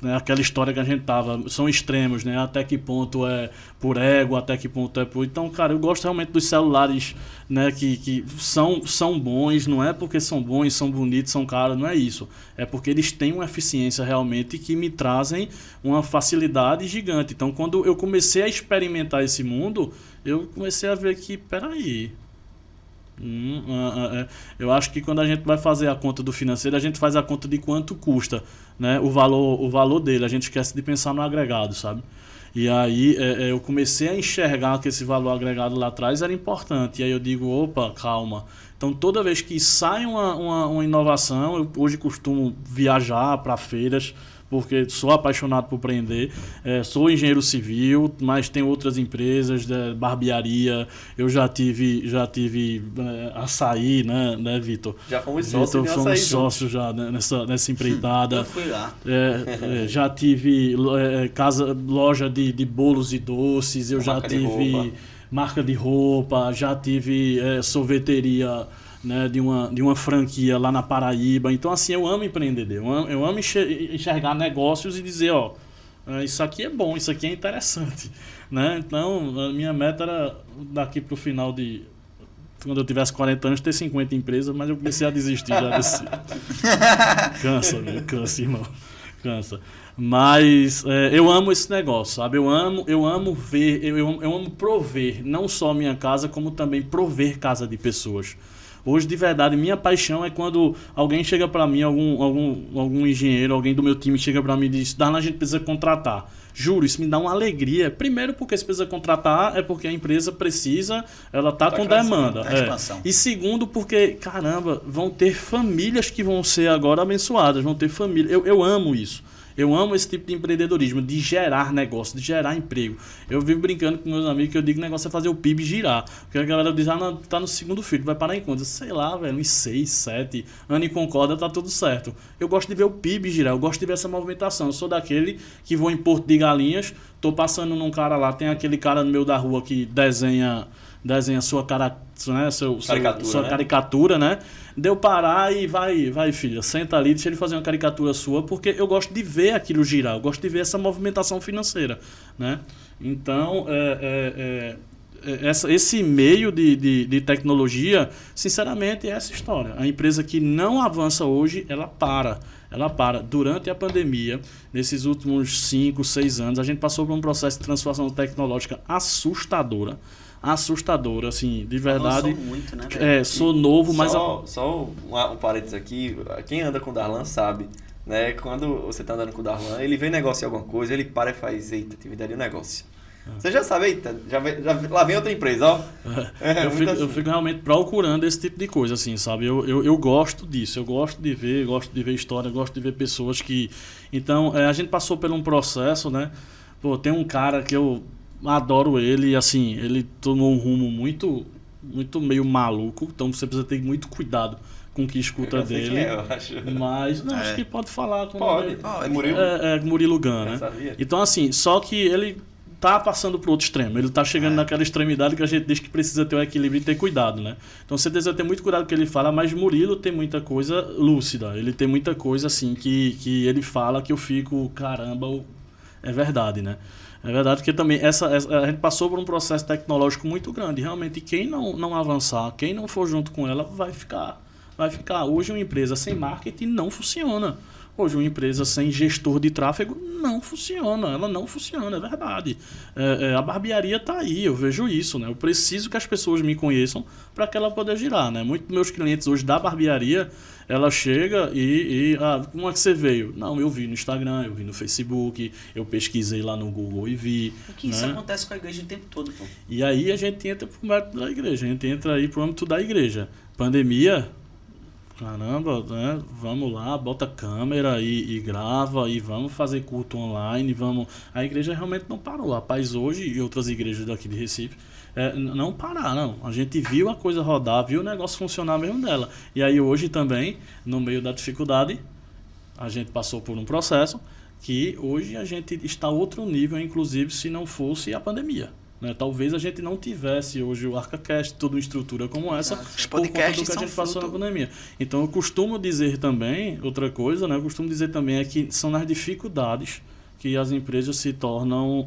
[SPEAKER 3] né, aquela história que a gente tava, são extremos, né? Até que ponto é por ego, até que ponto é por... Então, cara, eu gosto realmente dos celulares, né, que são bons, não é porque são bons, são bonitos, são caros, não é isso. É porque eles têm uma eficiência realmente que me trazem uma facilidade gigante. Então, quando eu comecei a experimentar esse mundo, eu comecei a ver que, peraí... eu acho que quando a gente vai fazer a conta do financeiro, a gente faz a conta de quanto custa, né, o valor dele. A gente esquece de pensar no agregado, sabe? E aí eu comecei a enxergar que esse valor agregado lá atrás era importante. E aí eu digo, opa, calma. Então toda vez que sai uma inovação, eu hoje costumo viajar para feiras, porque sou apaixonado por empreender, sou engenheiro civil, mas tem outras empresas, barbearia, eu já tive açaí, né, Vitor?
[SPEAKER 4] Já fomos sócios,
[SPEAKER 3] fomos sócios já, né, nessa empreitada.
[SPEAKER 2] Eu fui lá.
[SPEAKER 3] Já tive loja de bolos e doces, eu já tive marca de roupa, já tive sorveteria, né, de uma franquia lá na Paraíba. Então, assim, eu amo empreender, eu amo enxergar negócios e dizer, isso aqui é bom, isso aqui é interessante, né? Então, a minha meta era daqui para o final de... Quando eu tivesse 40 anos, ter 50 empresas, mas eu comecei a desistir já desse... Cansa, irmão. Cansa. Mas eu amo esse negócio, sabe? Eu amo ver, eu amo prover, não só minha casa, como também prover casa de pessoas. Hoje, de verdade, minha paixão é quando alguém chega para mim, algum engenheiro, alguém do meu time chega para mim e diz, Darlan, a gente precisa contratar. Juro, isso me dá uma alegria. Primeiro, porque se precisa contratar, é porque a empresa precisa, ela tá com demanda. E segundo, porque, caramba, vão ter famílias que vão ser agora abençoadas, vão ter família. Eu amo isso. Eu amo esse tipo de empreendedorismo, de gerar negócio, de gerar emprego. Eu vivo brincando com meus amigos que eu digo que o negócio é fazer o PIB girar. Porque a galera diz, tá no segundo filho, vai parar em quanto? Sei lá, velho, uns 6, 7 anos e concorda, tá tudo certo. Eu gosto de ver o PIB girar, eu gosto de ver essa movimentação. Eu sou daquele que vou em Porto de Galinhas, tô passando num cara lá, tem aquele cara no meio da rua que desenha sua cara, né, sua caricatura, né? Deu parar e vai, filha, senta ali, deixa ele fazer uma caricatura sua, porque eu gosto de ver aquilo girar, eu gosto de ver essa movimentação financeira, né? Então, esse meio de tecnologia, sinceramente, é essa história. A empresa que não avança hoje, ela para. Durante a pandemia, nesses últimos 5, 6 anos, a gente passou por um processo de transformação tecnológica assustadora, assim, de verdade.
[SPEAKER 2] Avançou muito, né, velho?
[SPEAKER 3] Sou novo, mas...
[SPEAKER 4] Só um parênteses aqui, quem anda com o Darlan sabe, né? Quando você tá andando com o Darlan, ele vem negociar alguma coisa, ele para e faz, eita, tive daria um negócio. Você já sabe, eita, lá vem outra empresa, ó.
[SPEAKER 3] Eu fico realmente procurando esse tipo de coisa, assim, sabe? Eu gosto disso, eu gosto de ver história, gosto de ver pessoas que... Então, a gente passou por um processo, né? Pô, tem um cara que eu adoro ele, assim, ele tomou um rumo muito, muito meio maluco, então você precisa ter muito cuidado com o que escuta dele.
[SPEAKER 4] Quem é, eu acho.
[SPEAKER 3] Mas, não, acho que pode falar.
[SPEAKER 4] Pode.
[SPEAKER 3] Murilo? Murilo Gun, né? Então, assim, só que ele tá passando pro outro extremo. Ele tá chegando naquela extremidade que a gente diz que precisa ter um equilíbrio e ter cuidado, né? Então você precisa ter muito cuidado com o que ele fala, mas Murilo tem muita coisa lúcida. Ele tem muita coisa, assim, que ele fala que eu fico, caramba, é verdade, né? É verdade, porque também a gente passou por um processo tecnológico muito grande. Realmente, quem não avançar, quem não for junto com ela, vai ficar. Hoje, uma empresa sem marketing não funciona. Hoje, uma empresa sem gestor de tráfego não funciona. Ela não funciona, é verdade. A barbearia está aí, eu vejo isso, né? Eu preciso que as pessoas me conheçam para que ela possa girar, né? Muitos dos meus clientes hoje da barbearia, ela chega como é que você veio? Não, eu vi no Instagram, eu vi no Facebook, eu pesquisei lá no Google e vi.
[SPEAKER 2] Porque isso acontece com a igreja o tempo todo, pô.
[SPEAKER 3] E aí a gente entra pro método da igreja, a gente entra aí pro âmbito da igreja. Pandemia... Caramba, né? Vamos lá, bota câmera e grava e vamos fazer culto online, vamos... A igreja realmente não parou. A Paz hoje e outras igrejas daqui de Recife não pararam. A gente viu a coisa rodar, viu o negócio funcionar mesmo dela. E aí hoje também, no meio da dificuldade, a gente passou por um processo que hoje a gente está a outro nível, inclusive se não fosse a pandemia. Né? Talvez a gente não tivesse hoje o ArcaCast, toda uma estrutura como essa,
[SPEAKER 1] Os
[SPEAKER 3] por conta
[SPEAKER 1] podcasts
[SPEAKER 3] do que a gente
[SPEAKER 1] são
[SPEAKER 3] passou na
[SPEAKER 1] fruto.
[SPEAKER 3] pandemia. Então eu costumo dizer também, outra coisa, né? Eu costumo dizer também é que são nas dificuldades que as empresas se tornam,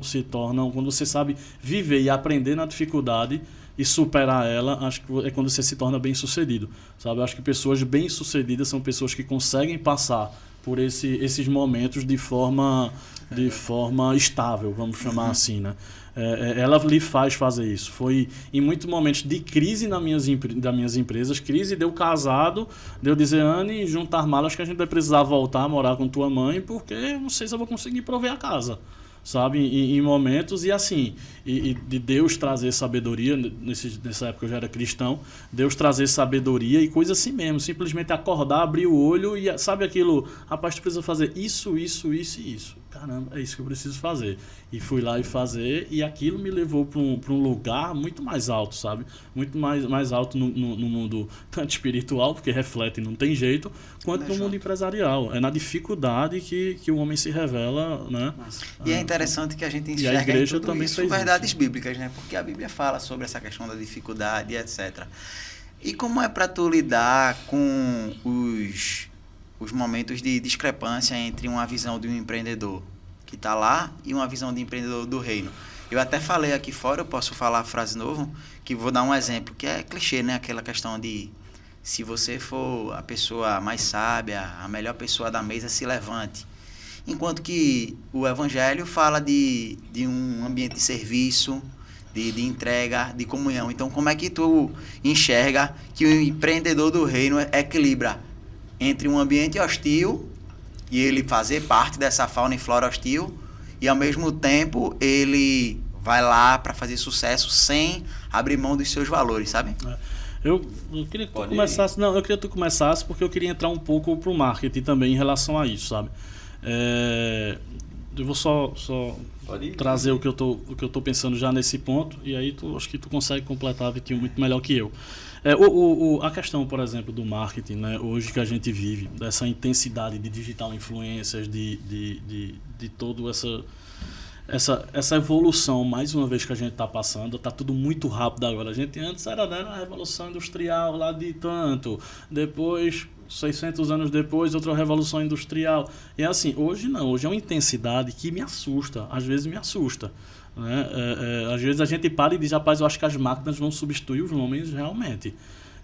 [SPEAKER 3] quando você sabe viver e aprender na dificuldade e superar ela, acho que é quando você se torna bem-sucedido, sabe? Acho que pessoas bem-sucedidas são pessoas que conseguem passar por esses momentos de forma estável, vamos chamar assim, né? Ela lhe faz fazer isso. Foi em muitos momentos de crise das minhas empresas, crise de eu casado, de eu dizer, Anne, juntar malas que a gente vai precisar voltar a morar com tua mãe, porque não sei se eu vou conseguir prover a casa. Sabe, em momentos, e assim, e de Deus trazer sabedoria, nessa época eu já era cristão, Deus trazer sabedoria e coisa assim mesmo, simplesmente acordar, abrir o olho e sabe aquilo, rapaz, tu precisa fazer isso e isso. Caramba, é isso que eu preciso fazer. E fui lá e fazer, e aquilo me levou para um lugar muito mais alto, sabe? Muito mais alto no mundo tanto espiritual, porque reflete, não tem jeito, quanto no mundo empresarial. É na dificuldade que o homem se revela, né?
[SPEAKER 1] E é interessante que a gente enxerga
[SPEAKER 3] a igreja
[SPEAKER 1] em tudo
[SPEAKER 3] também
[SPEAKER 1] isso
[SPEAKER 3] fez
[SPEAKER 1] verdades
[SPEAKER 3] isso.
[SPEAKER 1] bíblicas, né? Porque a Bíblia fala sobre essa questão da dificuldade, etc. E como é para tu lidar com os momentos de discrepância entre uma visão de um empreendedor que está lá e uma visão de empreendedor do reino? Eu até falei aqui fora, eu posso falar a frase novo, que vou dar um exemplo, que é clichê, né? Aquela questão de se você for a pessoa mais sábia, a melhor pessoa da mesa, se levante. Enquanto que o Evangelho fala de um ambiente de serviço, de entrega, de comunhão. Então, como é que tu enxerga que o empreendedor do reino equilibra entre um ambiente hostil e ele fazer parte dessa fauna e flora hostil e, ao mesmo tempo, ele vai lá para fazer sucesso sem abrir mão dos seus valores, sabe?
[SPEAKER 3] Eu queria que tu começasse... Não, eu queria que tu começasse porque eu queria entrar um pouco pro marketing também em relação a isso, sabe? Eu vou só trazer o que eu tô pensando já nesse ponto, e aí acho que tu consegue completar, Vitinho, muito melhor que eu. A questão, por exemplo, do marketing, né, hoje que a gente vive, dessa intensidade de digital influencers, de todo essa evolução, mais uma vez que a gente está passando, está tudo muito rápido agora. A gente antes era, né, a Revolução Industrial lá de tanto, depois, 600 anos depois, outra Revolução Industrial. E assim, hoje não, hoje é uma intensidade que me assusta, às vezes me assusta. Né? Às vezes a gente para e diz, rapaz, eu acho que as máquinas vão substituir os homens realmente.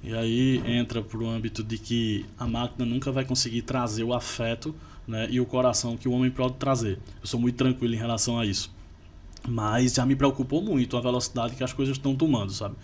[SPEAKER 3] E aí entra para o âmbito de que a máquina nunca vai conseguir trazer o afeto, né, e o coração que o homem pode trazer. Eu sou muito tranquilo em relação a isso. Mas já me preocupou muito a velocidade que as coisas estão tomando, sabe?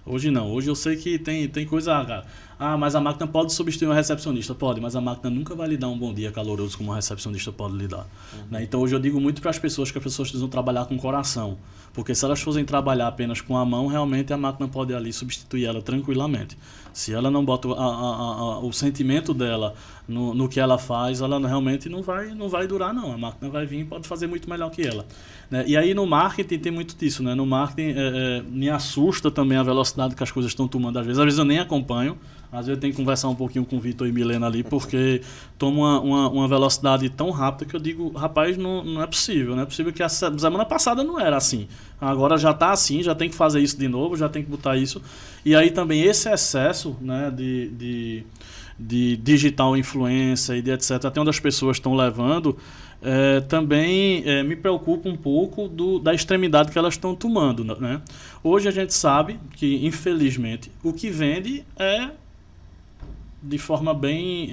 [SPEAKER 3] Hoje não. Hoje eu sei que tem coisa... Cara, mas a máquina pode substituir uma recepcionista. Pode, mas a máquina nunca vai lhe dar um bom dia caloroso como uma recepcionista pode lhe dar. Né? Então hoje eu digo muito para as pessoas que as pessoas precisam trabalhar com o coração. Porque se elas fossem trabalhar apenas com a mão, realmente a máquina pode ali substituir ela tranquilamente. Se ela não bota o sentimento dela no que ela faz, ela realmente não vai durar, não. A máquina vai vir e pode fazer muito melhor que ela. Né? E aí no marketing tem muito disso. Né? No marketing me assusta também a velocidade que as coisas estão tomando. Às vezes eu nem acompanho. Às vezes eu tenho que conversar um pouquinho com o Vitor e Milena ali, porque toma uma velocidade tão rápida que eu digo, rapaz, não é possível. Não é possível que a semana passada não era assim. Agora já está assim, já tem que fazer isso de novo, já tem que botar isso. E aí também esse excesso, né, de digital influencer e de etc., até onde as pessoas estão levando, também me preocupa um pouco da extremidade que elas estão tomando. Né? Hoje a gente sabe que, infelizmente, o que vende é de forma bem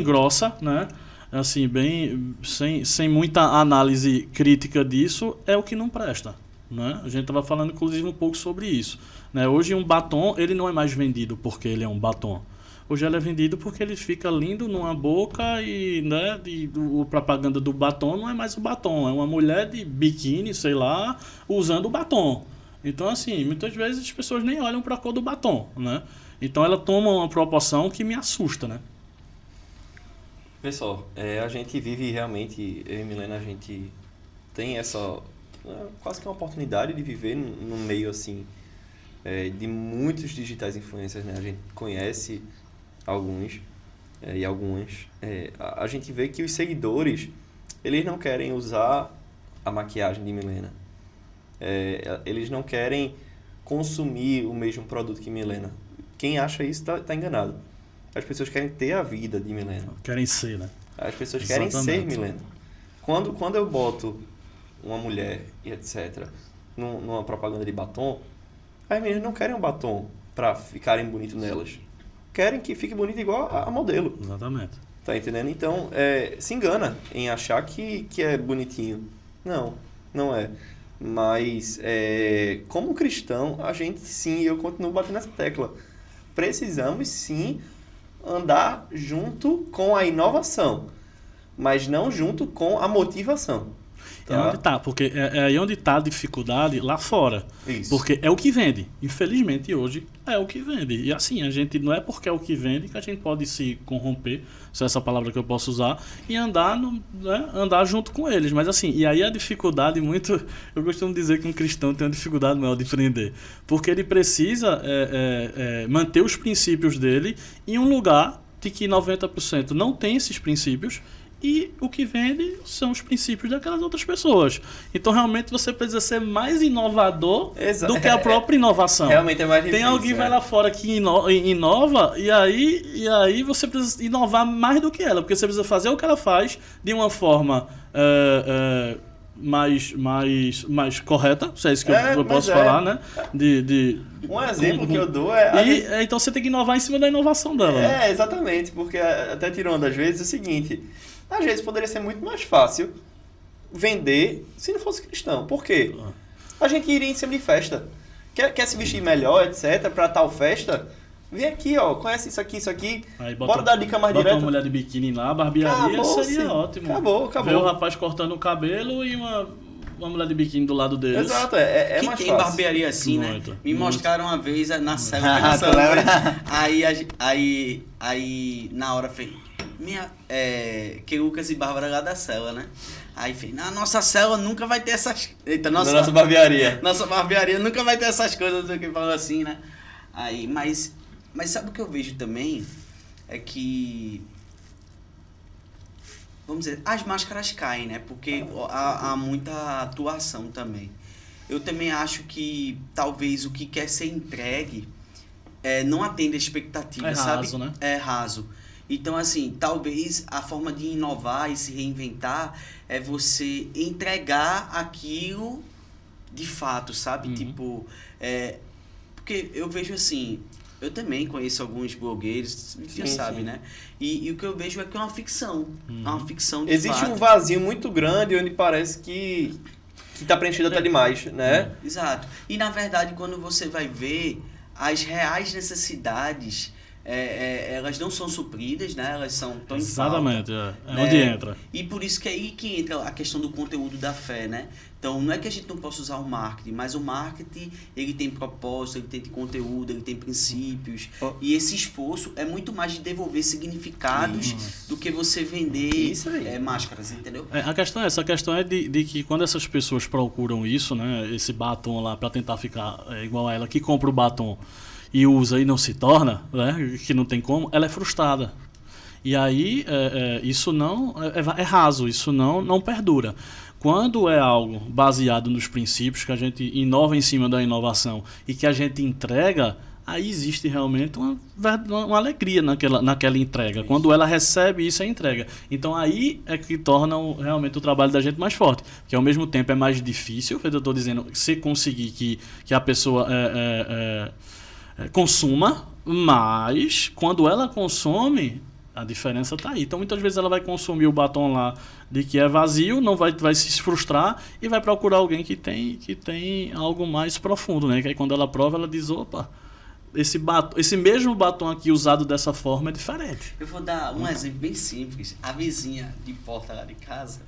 [SPEAKER 3] grossa, né? Assim, sem muita análise crítica disso, é o que não presta. Né? A gente estava falando, inclusive, um pouco sobre isso. Né? Hoje um batom ele não é mais vendido porque ele é um batom. Hoje ele é vendido porque ele fica lindo numa boca e, né, a propaganda do batom não é mais o batom, é uma mulher de biquíni, sei lá, usando o batom. Então, assim, muitas vezes as pessoas nem olham para a cor do batom, né? Então ela toma uma proporção que me assusta, né?
[SPEAKER 4] Pessoal, a gente vive realmente, eu e Milena, a gente tem essa quase que uma oportunidade de viver num meio assim, de muitos digitais influencers, né? A gente conhece alguns e algumas. A gente vê que os seguidores, eles não querem usar a maquiagem de Milena. Eles não querem consumir o mesmo produto que Milena. Quem acha isso tá enganado. As pessoas querem ter a vida de Milena.
[SPEAKER 3] Querem ser, né?
[SPEAKER 4] As pessoas querem ser Milena. Quando eu boto uma mulher e etc. numa propaganda de batom, as meninas não querem um batom para ficarem bonitos nelas. Querem que fique bonito igual a modelo.
[SPEAKER 3] Exatamente.
[SPEAKER 4] Tá entendendo? Então, se engana em achar que é bonitinho. Não é. Mas, como cristão, a gente sim, eu continuo batendo nessa tecla. Precisamos sim andar junto com a inovação, mas não junto com a motivação. Tá?
[SPEAKER 3] É onde tá, porque é aí onde está a dificuldade lá fora.
[SPEAKER 4] Isso.
[SPEAKER 3] Porque é o que vende. Infelizmente, hoje é o que vende. E assim, a gente não é porque é o que vende que a gente pode se corromper, se é essa palavra que eu posso usar, e andar junto com eles. Mas assim, e aí a dificuldade muito... Eu costumo dizer que um cristão tem uma dificuldade maior de empreender. Porque ele precisa manter os princípios dele em um lugar de que 90% não tem esses princípios. E o que vende são os princípios daquelas outras pessoas. Então, realmente, você precisa ser mais inovador do que a própria inovação.
[SPEAKER 4] Realmente é mais difícil.
[SPEAKER 3] Tem alguém vai lá fora que inova e aí você precisa inovar mais do que ela. Porque você precisa fazer o que ela faz de uma forma mais correta. Se é isso que eu posso falar, né?
[SPEAKER 4] Um exemplo que eu dou
[SPEAKER 3] então, você tem que inovar em cima da inovação dela. Né?
[SPEAKER 4] Exatamente. Porque até tirando às vezes é o seguinte... Às vezes poderia ser muito mais fácil vender se não fosse cristão. Por quê? A gente iria em cima de festa. Quer se vestir melhor, etc., para tal festa? Vem aqui, ó, conhece isso aqui. Aí bora dar dica mais direta.
[SPEAKER 3] Bota uma mulher de biquíni lá, barbearia, seria ótimo.
[SPEAKER 4] Acabou.
[SPEAKER 3] Ver o rapaz cortando o cabelo e uma mulher de biquíni do lado deles.
[SPEAKER 4] Exato,
[SPEAKER 2] que
[SPEAKER 4] mais
[SPEAKER 2] tem
[SPEAKER 4] fácil.
[SPEAKER 2] Barbearia assim,
[SPEAKER 3] muito,
[SPEAKER 2] né? Me mostraram uma vez na cela. Aí na hora fez... Lucas e Bárbara lá da cela, né? Aí fez, na nossa cela nunca vai ter essas... Eita, nossa
[SPEAKER 4] barbearia.
[SPEAKER 2] Nossa barbearia nunca vai ter essas coisas, que falam assim, né? Aí, mas sabe o que eu vejo também? É que vamos dizer, as máscaras caem, né? Porque há muita atuação também. Eu também acho que talvez o que quer ser entregue não atende a expectativa, sabe?
[SPEAKER 3] Raso, né?
[SPEAKER 2] É raso. Então, assim, talvez a forma de inovar e se reinventar é você entregar aquilo de fato, sabe? Tipo, porque eu vejo assim, eu também conheço alguns blogueiros, já sabe, né? E o que eu vejo é que é uma ficção. É uma ficção de
[SPEAKER 4] Existe
[SPEAKER 2] fato.
[SPEAKER 4] um vazio muito grande onde parece que tá preenchido até demais, né?
[SPEAKER 2] Exato. E na verdade, quando você vai ver as reais necessidades, elas não são supridas, né? Elas estão em
[SPEAKER 3] Exatamente,
[SPEAKER 2] falta,
[SPEAKER 3] é onde entra.
[SPEAKER 2] E por isso que é aí que entra a questão do conteúdo da fé, né? Então, não é que a gente não possa usar o marketing, mas o marketing, ele tem propósito, ele tem conteúdo, ele tem princípios. E esse esforço é muito mais de devolver significados do que você vender máscaras, entendeu?
[SPEAKER 3] A questão é essa, a questão é de que quando essas pessoas procuram isso, né, esse batom lá para tentar ficar igual a ela, que compra o batom e usa e não se torna, né, que não tem como, ela é frustrada. E aí isso não é raso, isso não perdura. Quando é algo baseado nos princípios, que a gente inova em cima da inovação e que a gente entrega, aí existe realmente uma alegria naquela entrega. Isso. Quando ela recebe isso, é entrega. Então aí é que torna realmente o trabalho da gente mais forte. Que ao mesmo tempo é mais difícil, eu estou dizendo, se conseguir que a pessoa consuma, mas quando ela consome, a diferença está aí. Então, muitas vezes ela vai consumir o batom lá de que é vazio, não vai se frustrar e vai procurar alguém que tem algo mais profundo, né? Que aí quando ela prova, ela diz, opa, esse mesmo batom aqui usado dessa forma é diferente.
[SPEAKER 2] Eu vou dar um exemplo bem simples. A vizinha de porta lá de casa...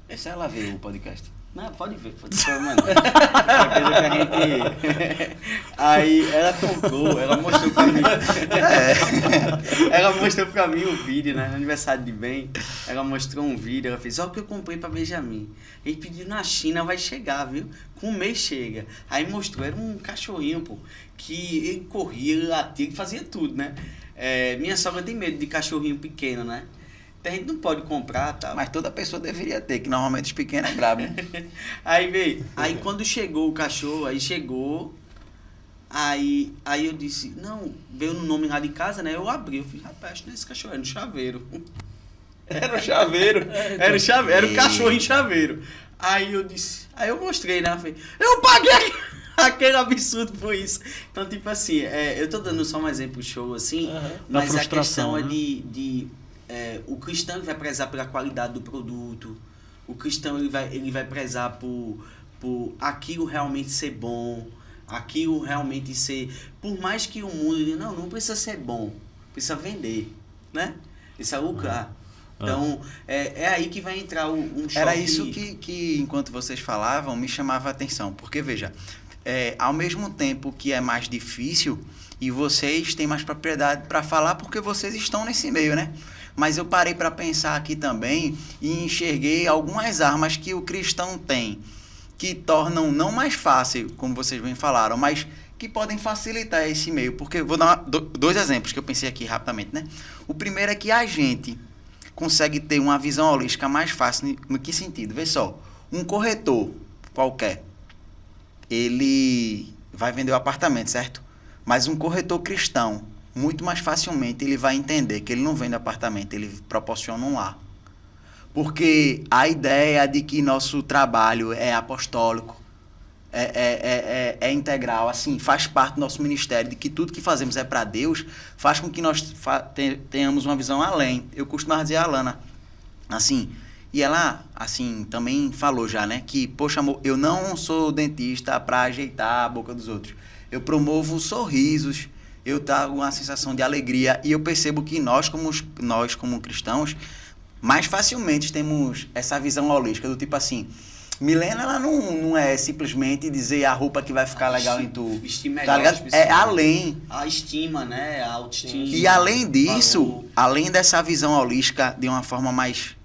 [SPEAKER 1] Essa ela viu o podcast.
[SPEAKER 2] Não, pode ver, mano. Coisa que a gente... Aí ela comprou, ela mostrou pra mim. Ela mostrou pra mim o vídeo, né? No aniversário de bem. Ela mostrou um vídeo, ela fez, ó, o que eu comprei pra Benjamin. Ele pediu na China, vai chegar, viu? Com um mês chega. Aí mostrou, era um cachorrinho, pô, que ele corria, ele latia, ele fazia tudo, né? Minha sogra tem medo de cachorrinho pequeno, né? A gente não pode comprar, tá?
[SPEAKER 1] Mas toda pessoa deveria ter, que normalmente os pequenos é brabo, né?
[SPEAKER 2] Aí quando chegou o cachorro, aí eu disse, não, veio no nome lá de casa, né? Eu abri, eu falei, rapaz, acho que não é esse cachorro, é no chaveiro.
[SPEAKER 4] Era o chaveiro.
[SPEAKER 2] Era o chaveiro, era o cachorro em chaveiro. Aí eu disse, aí eu mostrei, né? Eu falei, eu paguei aquele absurdo por isso. Então, tipo assim, eu tô dando só um exemplo show, assim, mas a questão é de o cristão vai prezar pela qualidade do produto, o cristão ele vai prezar por aquilo realmente ser bom, aquilo realmente ser, por mais que o mundo não precisa ser bom, precisa vender, né? Precisa lucrar. Então, é aí que vai entrar um choque.
[SPEAKER 1] Era isso que enquanto vocês falavam, me chamava a atenção, porque veja, ao mesmo tempo que é mais difícil, e vocês têm mais propriedade para falar porque vocês estão nesse meio, né? Mas eu parei para pensar aqui também e enxerguei algumas armas que o cristão tem, que tornam não mais fácil, como vocês bem falaram, mas que podem facilitar esse meio. Porque vou dar dois exemplos que eu pensei aqui rapidamente, né? O primeiro é que a gente consegue ter uma visão holística mais fácil. No que sentido? Vê só, um corretor qualquer, ele vai vender o apartamento, certo? Mas um corretor cristão, muito mais facilmente ele vai entender que ele não vende apartamento, ele proporciona um lar. Porque a ideia de que nosso trabalho é apostólico, é integral, assim, faz parte do nosso ministério, de que tudo que fazemos é para Deus, faz com que nós tenhamos uma visão além. Eu costumo dizer a Alana, assim, e ela, assim, também falou já, né, que, poxa, amor, eu não sou dentista para ajeitar a boca dos outros. Eu promovo sorrisos, eu trago uma sensação de alegria e eu percebo que nós como cristãos, mais facilmente temos essa visão holística do tipo assim, Milena, ela não é simplesmente dizer a roupa que vai ficar legal em tu.
[SPEAKER 2] Vestir melhor,
[SPEAKER 1] tá ligado? É além.
[SPEAKER 2] A estima, né? A autoestima.
[SPEAKER 1] E além disso, além dessa visão holística de uma forma mais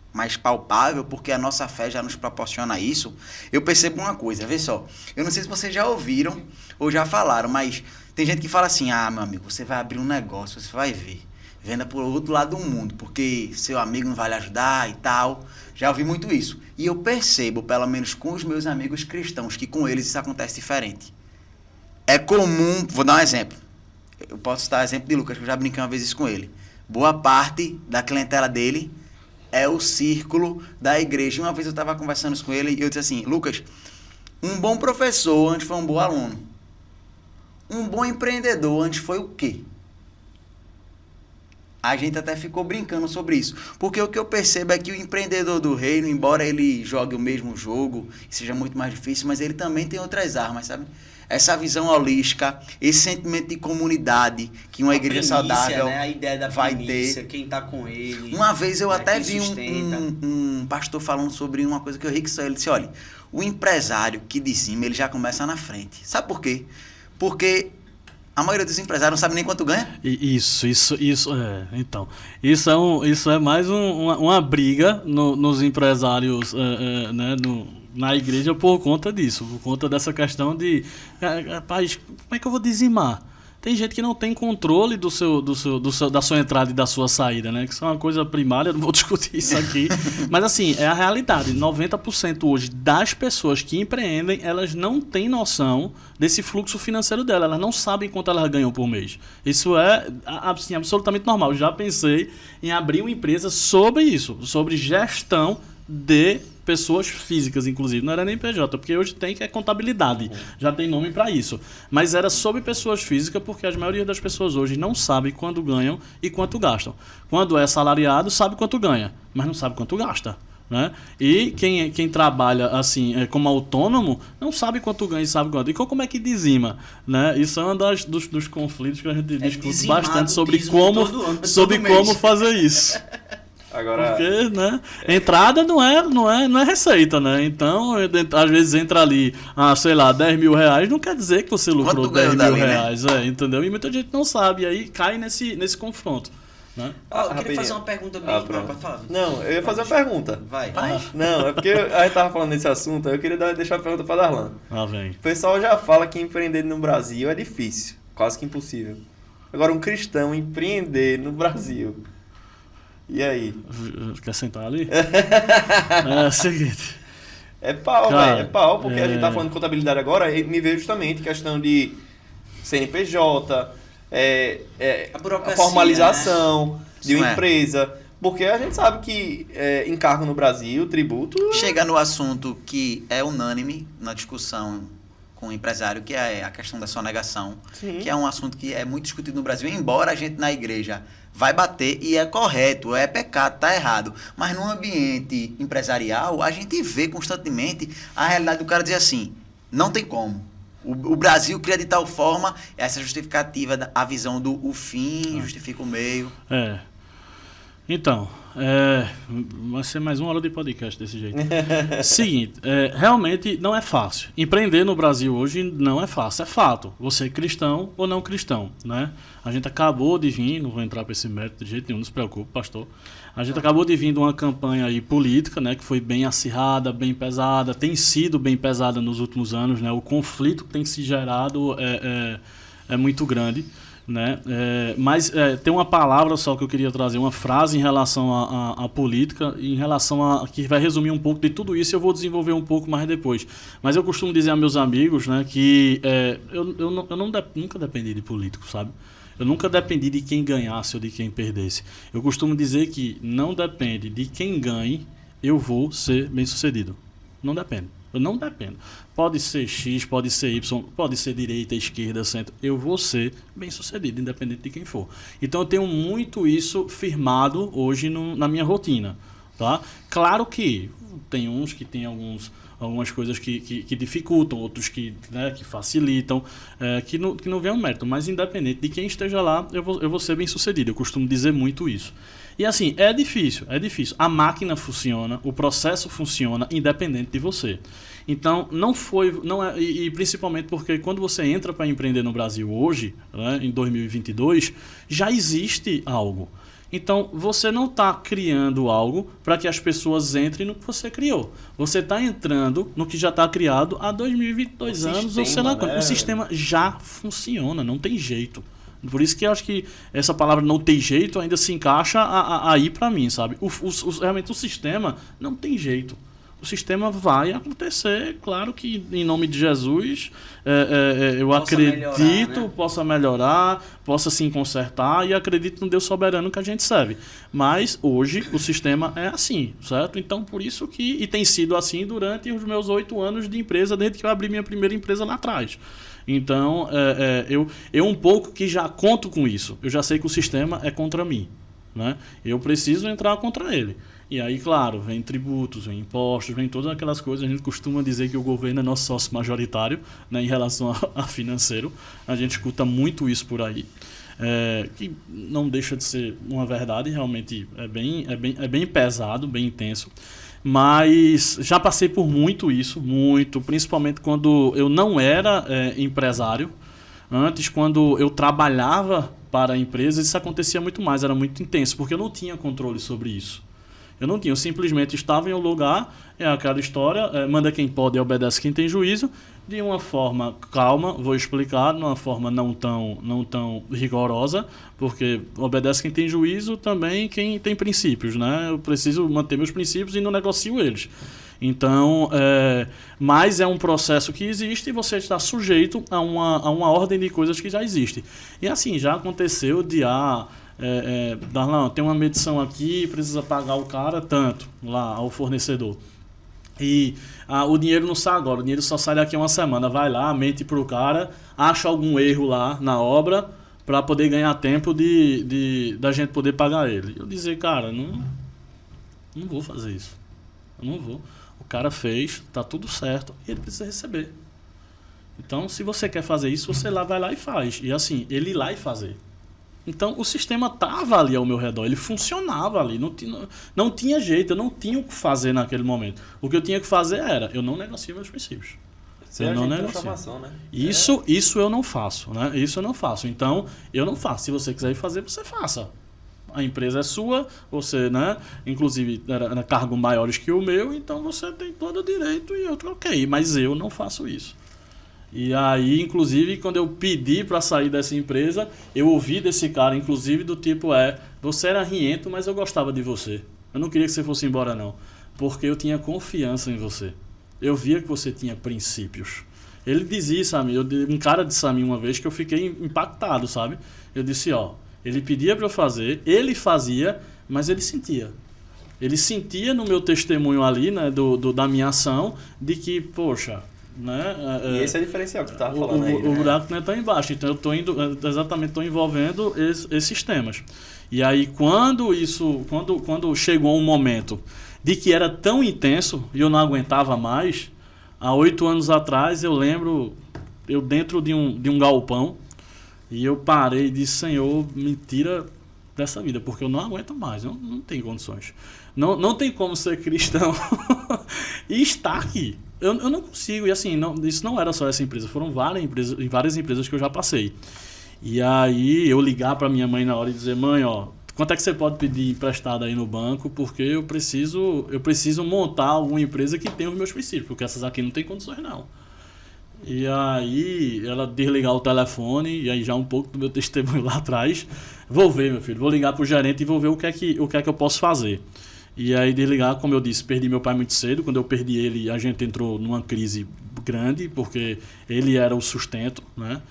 [SPEAKER 1] palpável, porque a nossa fé já nos proporciona isso, eu percebo uma coisa, vê só, eu não sei se vocês já ouviram ou já falaram, mas tem gente que fala assim, meu amigo, você vai abrir um negócio, você vai ver, venda por outro lado do mundo, porque seu amigo não vai lhe ajudar e tal. Já ouvi muito isso. E eu percebo, pelo menos com os meus amigos cristãos, que com eles isso acontece diferente. É comum, vou dar um exemplo. Eu posso citar o exemplo de Lucas, que eu já brinquei uma vez isso com ele. Boa parte da clientela dele é o círculo da igreja. Uma vez eu estava conversando com ele e eu disse assim, Lucas, um bom professor antes foi um bom aluno. Um bom empreendedor antes foi o quê? A gente até ficou brincando sobre isso. Porque o que eu percebo é que o empreendedor do reino, embora ele jogue o mesmo jogo, seja muito mais difícil, mas ele também tem outras armas, sabe? Essa visão holística, esse sentimento de comunidade que uma igreja saudável,
[SPEAKER 2] né? A ideia da
[SPEAKER 1] vai
[SPEAKER 2] primícia,
[SPEAKER 1] ter.
[SPEAKER 2] quem tá com ele.
[SPEAKER 1] Uma vez eu
[SPEAKER 2] né?
[SPEAKER 1] até
[SPEAKER 2] Quem
[SPEAKER 1] vi
[SPEAKER 2] sustenta.
[SPEAKER 1] um pastor falando sobre uma coisa que eu ri que só ele disse, olha, o empresário que dizima, ele já começa na frente. Sabe por quê? Porque a maioria dos empresários não sabe nem quanto ganha.
[SPEAKER 3] Então, isso é mais uma briga nos empresários, né, na igreja por conta disso, por conta dessa questão de, rapaz, como é que eu vou dizimar? Tem gente que não tem controle da sua entrada e da sua saída, né? Que isso é uma coisa primária, não vou discutir isso aqui. Mas assim, é a realidade. 90% hoje das pessoas que empreendem, elas não têm noção desse fluxo financeiro dela. Elas não sabem quanto elas ganham por mês. Isso é assim, absolutamente normal. Eu já pensei em abrir uma empresa sobre isso, sobre gestão de pessoas físicas, inclusive. Não era nem PJ, porque hoje tem que é contabilidade. Já tem nome para isso. Mas era sobre pessoas físicas, porque a maioria das pessoas hoje não sabe quando ganham e quanto gastam. Quando é assalariado, sabe quanto ganha, mas não sabe quanto gasta. Né? E quem trabalha assim como autônomo não sabe quanto ganha e sabe quanto. E como é que dizima? Né? Isso é um dos conflitos que a gente discute bastante sobre como fazer isso.
[SPEAKER 4] Agora,
[SPEAKER 3] porque, né, entrada não é receita, né? Então, às vezes entra ali, sei lá, 10 mil reais, não quer dizer que você lucrou 10 mil reais, né? Entendeu? E muita gente não sabe, e aí cai nesse confronto. Né?
[SPEAKER 2] Eu queria fazer uma pergunta bem. Pode falar.
[SPEAKER 4] Não, eu ia fazer uma pergunta.
[SPEAKER 2] Vai.
[SPEAKER 4] Não, é porque a gente tava falando desse assunto, eu queria deixar a pergunta para Darlan.
[SPEAKER 3] Vem.
[SPEAKER 4] O pessoal já fala que empreender no Brasil é difícil, quase que impossível. Agora, um cristão empreender no Brasil. E aí?
[SPEAKER 3] Quer sentar ali? É o seguinte.
[SPEAKER 4] É pau, velho. É pau, porque a gente tá falando de contabilidade agora e me veio justamente questão de CNPJ, a formalização, né? De uma empresa. Porque a gente sabe que encargo no Brasil, tributo...
[SPEAKER 1] Chega no assunto que é unânime na discussão com o empresário, que é a questão da sonegação. Sim. Que é um assunto que é muito discutido no Brasil, embora a gente na igreja vai bater e é correto, é pecado, tá errado. Mas no ambiente empresarial, a gente vê constantemente a realidade do cara dizer assim, não tem como. O Brasil cria de tal forma essa justificativa, a visão do o fim justifica o meio.
[SPEAKER 3] Então, vai ser mais uma hora de podcast desse jeito. Seguinte, realmente não é fácil. Empreender no Brasil hoje não é fácil, é fato. Você é cristão ou não cristão, né? A gente acabou de vir, não vou entrar para esse método de jeito nenhum, não se preocupe, pastor. A gente acabou de vir de uma campanha aí política, né, que foi bem acirrada, bem pesada, tem sido bem pesada nos últimos anos, né? O conflito que tem se gerado é muito grande. Né? Mas tem uma palavra só que eu queria trazer, uma frase em relação à política, em relação a que vai resumir um pouco de tudo isso, eu vou desenvolver um pouco mais depois. Mas eu costumo dizer a meus amigos, né, que eu nunca dependi de político, sabe? Eu nunca dependi de quem ganhasse ou de quem perdesse. Eu costumo dizer que não depende de quem ganhe, eu vou ser bem-sucedido. Não depende. Eu não dependo. Pode ser X, pode ser Y, pode ser direita, esquerda, centro. Eu vou ser bem-sucedido, independente de quem for. Então eu tenho muito isso firmado hoje na minha rotina. Tá? Claro que tem uns que tem algumas coisas que dificultam, outros que facilitam, que não vem ao mérito. Mas independente de quem esteja lá, eu vou ser bem-sucedido. Eu costumo dizer muito isso. E assim, é difícil. A máquina funciona, o processo funciona independente de você. Então, e principalmente porque quando você entra para empreender no Brasil hoje, né, em 2022, já existe algo. Então, você não está criando algo para que as pessoas entrem no que você criou. Você está entrando no que já está criado há 2022 anos, ou sei lá quando. O sistema já funciona, não tem jeito. Por isso que eu acho que essa palavra não tem jeito ainda se encaixa aí para mim, sabe? Realmente o sistema não tem jeito. O sistema vai acontecer, claro que em nome de Jesus, eu acredito, possa melhorar, possa se consertar e acredito no Deus soberano que a gente serve. Mas hoje o sistema é assim, certo? Então por isso que, e tem sido assim durante os meus 8 anos de empresa, desde que eu abri minha primeira empresa lá atrás. Então eu um pouco que já conto com isso, eu já sei que o sistema é contra mim, né? Eu preciso entrar contra ele. E aí, claro, vem tributos, vem impostos, vem todas aquelas coisas. A gente costuma dizer que o governo é nosso sócio majoritário, né, em relação a financeiro. A gente escuta muito isso por aí. Que não deixa de ser uma verdade, realmente é bem pesado, bem intenso. Mas já passei por muito isso, principalmente quando eu não era empresário. Antes, quando eu trabalhava para empresas, isso acontecia muito mais, era muito intenso, porque eu não tinha controle sobre isso. Eu não tinha, eu simplesmente estava em um lugar, é aquela história, manda quem pode e obedece quem tem juízo, de uma forma calma, vou explicar, de uma forma não tão rigorosa, porque obedece quem tem juízo, também quem tem princípios, né? Eu preciso manter meus princípios e não negocio eles. Então, mas é um processo que existe e você está sujeito a uma ordem de coisas que já existe. E assim, já aconteceu de Darlan, tem uma medição aqui, precisa pagar o cara tanto lá ao fornecedor. E o dinheiro não sai agora, o dinheiro só sai daqui a uma semana. Vai lá, mente pro cara, acha algum erro lá na obra para poder ganhar tempo da gente poder pagar ele. Eu dizer, cara, não vou fazer isso. Eu não vou. O cara fez, tá tudo certo, e ele precisa receber. Então, se você quer fazer isso, você vai lá e faz. E assim, ele ir lá e fazer. Então, o sistema estava ali ao meu redor, ele funcionava ali, não tinha jeito, eu não tinha o que fazer naquele momento. O que eu tinha que fazer era, eu não negocio meus princípios. Eu não negocio. Né? Isso eu não faço, né? Isso eu não faço. Então, eu não faço. Se você quiser ir fazer, você faça. A empresa é sua, você, né? Inclusive, era cargos maiores que o meu, então você tem todo o direito e eu troquei. Mas eu não faço isso. E aí, inclusive, quando eu pedi para sair dessa empresa, eu ouvi desse cara, inclusive, do tipo, você era riento, mas eu gostava de você. Eu não queria que você fosse embora, não. Porque eu tinha confiança em você. Eu via que você tinha princípios. Ele dizia isso a mim, um cara disse a mim uma vez que eu fiquei impactado, sabe? Eu disse, ele pedia para eu fazer, ele fazia, mas ele sentia. Ele sentia no meu testemunho ali, né, da minha ação, de que, poxa... Né?
[SPEAKER 4] E esse é o diferencial que tu estava falando aí.
[SPEAKER 3] O buraco não é tão embaixo, então eu estou envolvendo esses temas. E aí quando chegou um momento de que era tão intenso e eu não aguentava mais, há 8 anos atrás eu lembro, eu dentro de um galpão, e eu parei e disse, Senhor, me tira dessa vida, porque eu não aguento mais, não tem condições. Não tem como ser cristão e estar aqui. Eu não consigo, e assim, isso não era só essa empresa, foram várias empresas que eu já passei. E aí eu ligar para minha mãe na hora e dizer, mãe, quanto é que você pode pedir emprestado aí no banco, porque eu preciso montar alguma empresa que tenha os meus princípios, porque essas aqui não tem condições não. E aí ela desligar o telefone, e aí já um pouco do meu testemunho lá atrás, vou ver, meu filho, vou ligar pro gerente e vou ver o que é que eu posso fazer. E aí desligar, como eu disse, perdi meu pai muito cedo. Quando eu perdi ele, a gente entrou numa crise grande, porque ele era o sustento, né?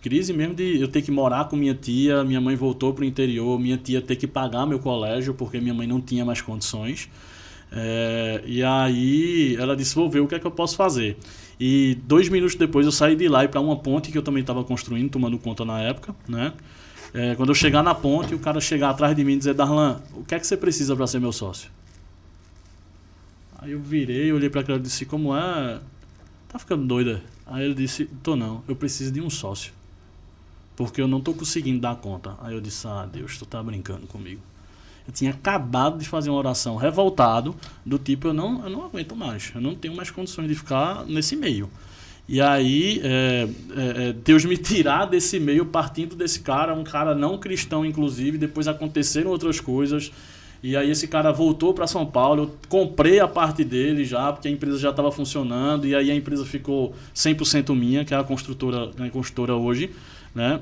[SPEAKER 3] Crise mesmo de eu ter que morar com minha tia, minha mãe voltou para o interior, minha tia ter que pagar meu colégio, porque minha mãe não tinha mais condições. E aí ela disse, vou ver o que é que eu posso fazer. E 2 minutos depois eu saí de lá e para uma ponte que eu também estava construindo, tomando conta na época, né? Quando eu chegar na ponte, o cara chegar atrás de mim e dizer, Darlan, o que é que você precisa para ser meu sócio? Aí eu virei, olhei para aquele e disse, como é? Tá ficando doida? Aí ele disse, tô não, eu preciso de um sócio. Porque eu não tô conseguindo dar conta. Aí eu disse, Deus, tu tá brincando comigo. Eu tinha acabado de fazer uma oração revoltado, do tipo, eu não aguento mais, eu não tenho mais condições de ficar nesse meio. E aí, Deus me tirar desse meio partindo desse cara, um cara não cristão, inclusive, depois aconteceram outras coisas, e aí esse cara voltou para São Paulo, eu comprei a parte dele já, porque a empresa já estava funcionando, e aí a empresa ficou 100% minha, que é a construtora hoje, né?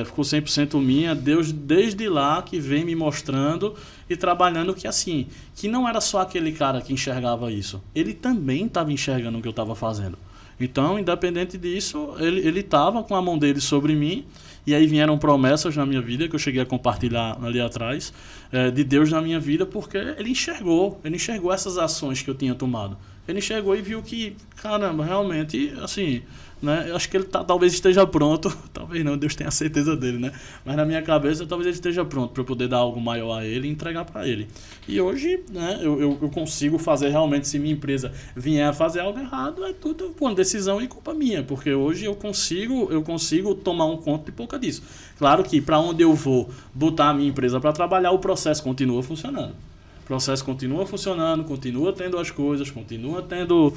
[SPEAKER 3] Ficou 100% minha. Deus, desde lá, que vem me mostrando e trabalhando que assim, que não era só aquele cara que enxergava isso. Ele também estava enxergando o que eu estava fazendo. Então, independente disso, ele estava com a mão dele sobre mim. E aí vieram promessas na minha vida, que eu cheguei a compartilhar ali atrás, de Deus na minha vida, porque ele enxergou essas ações que eu tinha tomado. Ele enxergou e viu que, caramba, realmente, assim, né, eu acho que ele talvez esteja pronto, talvez não, Deus tenha a certeza dele, né? Mas na minha cabeça, talvez ele esteja pronto para eu poder dar algo maior a ele e entregar para ele. E hoje, né, eu consigo fazer realmente, se minha empresa vier a fazer algo errado, é tudo uma decisão e culpa minha, porque hoje eu consigo tomar um conta de pouca disso. Claro que para onde eu vou botar a minha empresa para trabalhar, o processo continua funcionando. O processo continua funcionando, continua tendo as coisas, continua tendo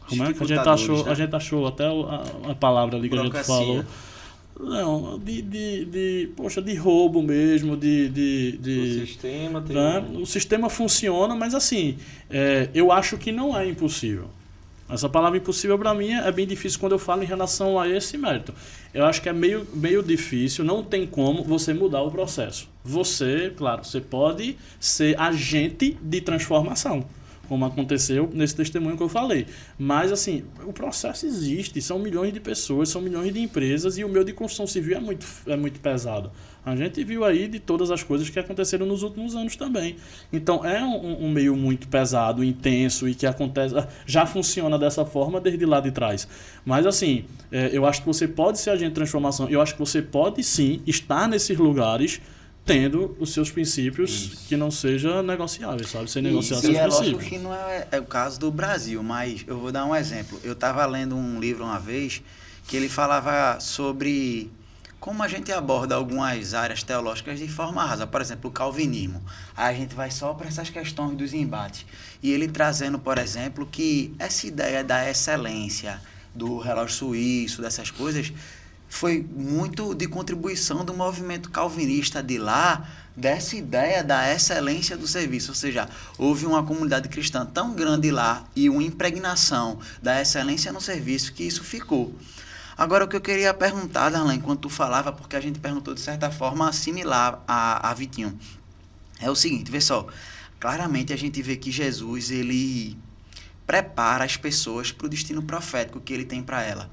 [SPEAKER 3] como é que a gente achou até a palavra ali que a gente falou. Não, de roubo mesmo,
[SPEAKER 4] O sistema tem...
[SPEAKER 3] né? O sistema funciona, mas assim, eu acho que não é impossível. Essa palavra impossível para mim é bem difícil quando eu falo em relação a esse mérito. Eu acho que é meio difícil, não tem como você mudar o processo. Você, claro, você pode ser agente de transformação, como aconteceu nesse testemunho que eu falei. Mas, assim, o processo existe, são milhões de pessoas, são milhões de empresas, e o meu de construção civil é muito pesado. A gente viu aí de todas as coisas que aconteceram nos últimos anos também. Então, é um meio muito pesado, intenso, e que acontece, já funciona dessa forma desde lá de trás. Mas, assim, eu acho que você pode ser agente de transformação, eu acho que você pode, sim, estar nesses lugares tendo os seus princípios que não sejam negociáveis, sabe? Sem negociar seus princípios.
[SPEAKER 1] Lógico que não é o caso do Brasil, mas eu vou dar um exemplo. Eu estava lendo um livro uma vez que ele falava sobre como a gente aborda algumas áreas teológicas de forma rasa. Por exemplo, o calvinismo. Aí a gente vai só para essas questões dos embates. E ele trazendo, por exemplo, que essa ideia da excelência, do relógio suíço, dessas coisas, foi muito de contribuição do movimento calvinista de lá, dessa ideia da excelência do serviço. Ou seja, houve uma comunidade cristã tão grande lá e uma impregnação da excelência no serviço que isso ficou. Agora, o que eu queria perguntar, Darlan, enquanto tu falava, porque a gente perguntou de certa forma similar a Vitinho, é o seguinte, vê só, claramente a gente vê que Jesus, ele prepara as pessoas para o destino profético que ele tem para ela.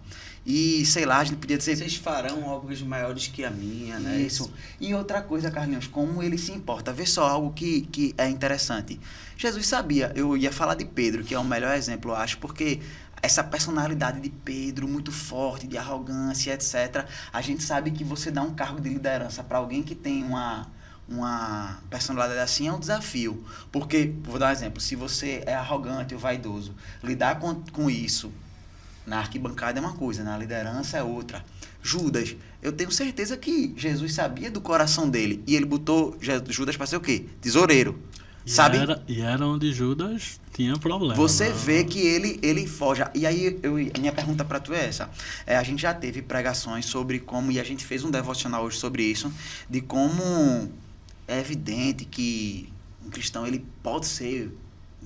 [SPEAKER 1] E, sei lá, a gente podia dizer...
[SPEAKER 2] Vocês farão obras maiores que a minha, né?
[SPEAKER 1] Isso. E outra coisa, Carlinhos, como ele se importa. Vê só algo que é interessante. Jesus sabia, eu ia falar de Pedro, que é o melhor exemplo, eu acho, porque essa personalidade de Pedro, muito forte, de arrogância, etc. A gente sabe que você dá um cargo de liderança para alguém que tem uma personalidade assim é um desafio. Porque, vou dar um exemplo, se você é arrogante ou vaidoso, lidar com isso na arquibancada é uma coisa, na liderança é outra. Judas, eu tenho certeza que Jesus sabia do coração dele. E ele botou Judas para ser o quê? Tesoureiro. Sabe?
[SPEAKER 3] E era onde Judas tinha problema.
[SPEAKER 1] Você vê que ele foge. E aí, minha pergunta para tu é essa. A gente já teve pregações sobre como, e a gente fez um devocional hoje sobre isso, de como é evidente que um cristão ele pode ser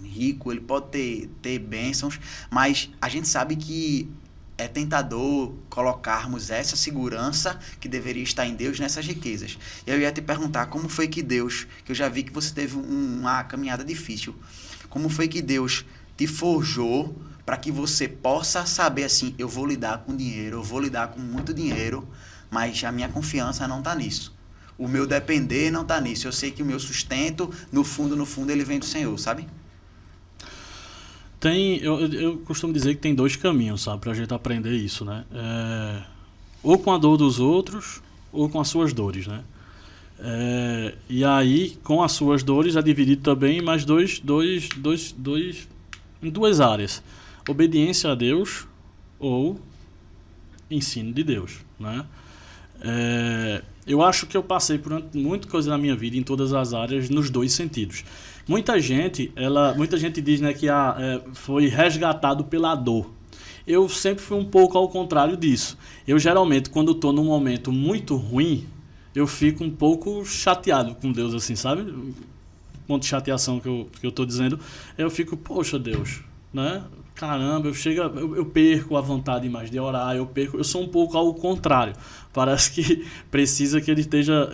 [SPEAKER 1] rico, ele pode ter bênçãos, mas a gente sabe que é tentador colocarmos essa segurança que deveria estar em Deus nessas riquezas. E eu ia te perguntar como foi que Deus, que eu já vi que você teve uma caminhada difícil, como foi que Deus te forjou para que você possa saber assim, eu vou lidar com dinheiro, eu vou lidar com muito dinheiro, mas a minha confiança não está nisso. O meu depender não está nisso. Eu sei que o meu sustento, no fundo, ele vem do Senhor, sabe?
[SPEAKER 3] Eu costumo dizer que tem dois caminhos, sabe, pra gente aprender isso, né? Ou com a dor dos outros, ou com as suas dores, né? E aí, com as suas dores, é dividido também em mais em duas áreas. Obediência a Deus ou ensino de Deus, né? Eu acho que eu passei por muita coisa na minha vida, em todas as áreas, nos dois sentidos. Muita gente diz, né, que foi resgatado pela dor. Eu sempre fui um pouco ao contrário disso. Eu, geralmente, quando estou num momento muito ruim, eu fico um pouco chateado com Deus, assim, sabe? Ponto de chateação que eu estou dizendo, eu fico, poxa, Deus, né? caramba, eu perco a vontade mais de orar, eu sou um pouco ao contrário. Parece que precisa que ele esteja,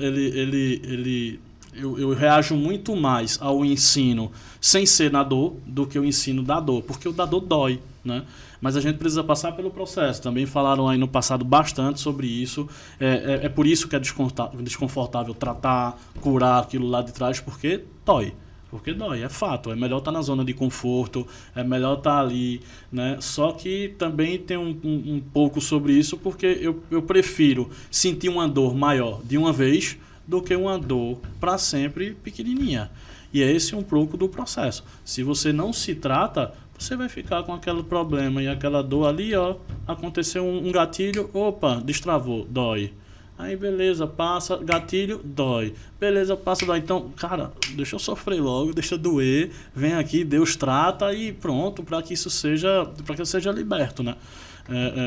[SPEAKER 3] eu reajo muito mais ao ensino sem ser na dor do que o ensino da dor, porque o da dor dói, né? Mas a gente precisa passar pelo processo. Também falaram aí no passado bastante sobre isso. É por isso que é desconfortável tratar, curar aquilo lá de trás, porque dói. Porque dói, é fato. É melhor estar na zona de conforto, é melhor estar ali, né? Só que também tem um pouco sobre isso, porque eu prefiro sentir uma dor maior de uma vez do que uma dor para sempre pequenininha. E é esse um pouco do processo. Se você não se trata, você vai ficar com aquele problema e aquela dor ali, ó, aconteceu um gatilho, opa, destravou, dói. Aí beleza, passa, gatilho, dói. Beleza, passa, dói. Então, cara, deixa eu sofrer logo, deixa eu doer, vem aqui, Deus trata e pronto, para que isso seja, para que eu seja liberto, né?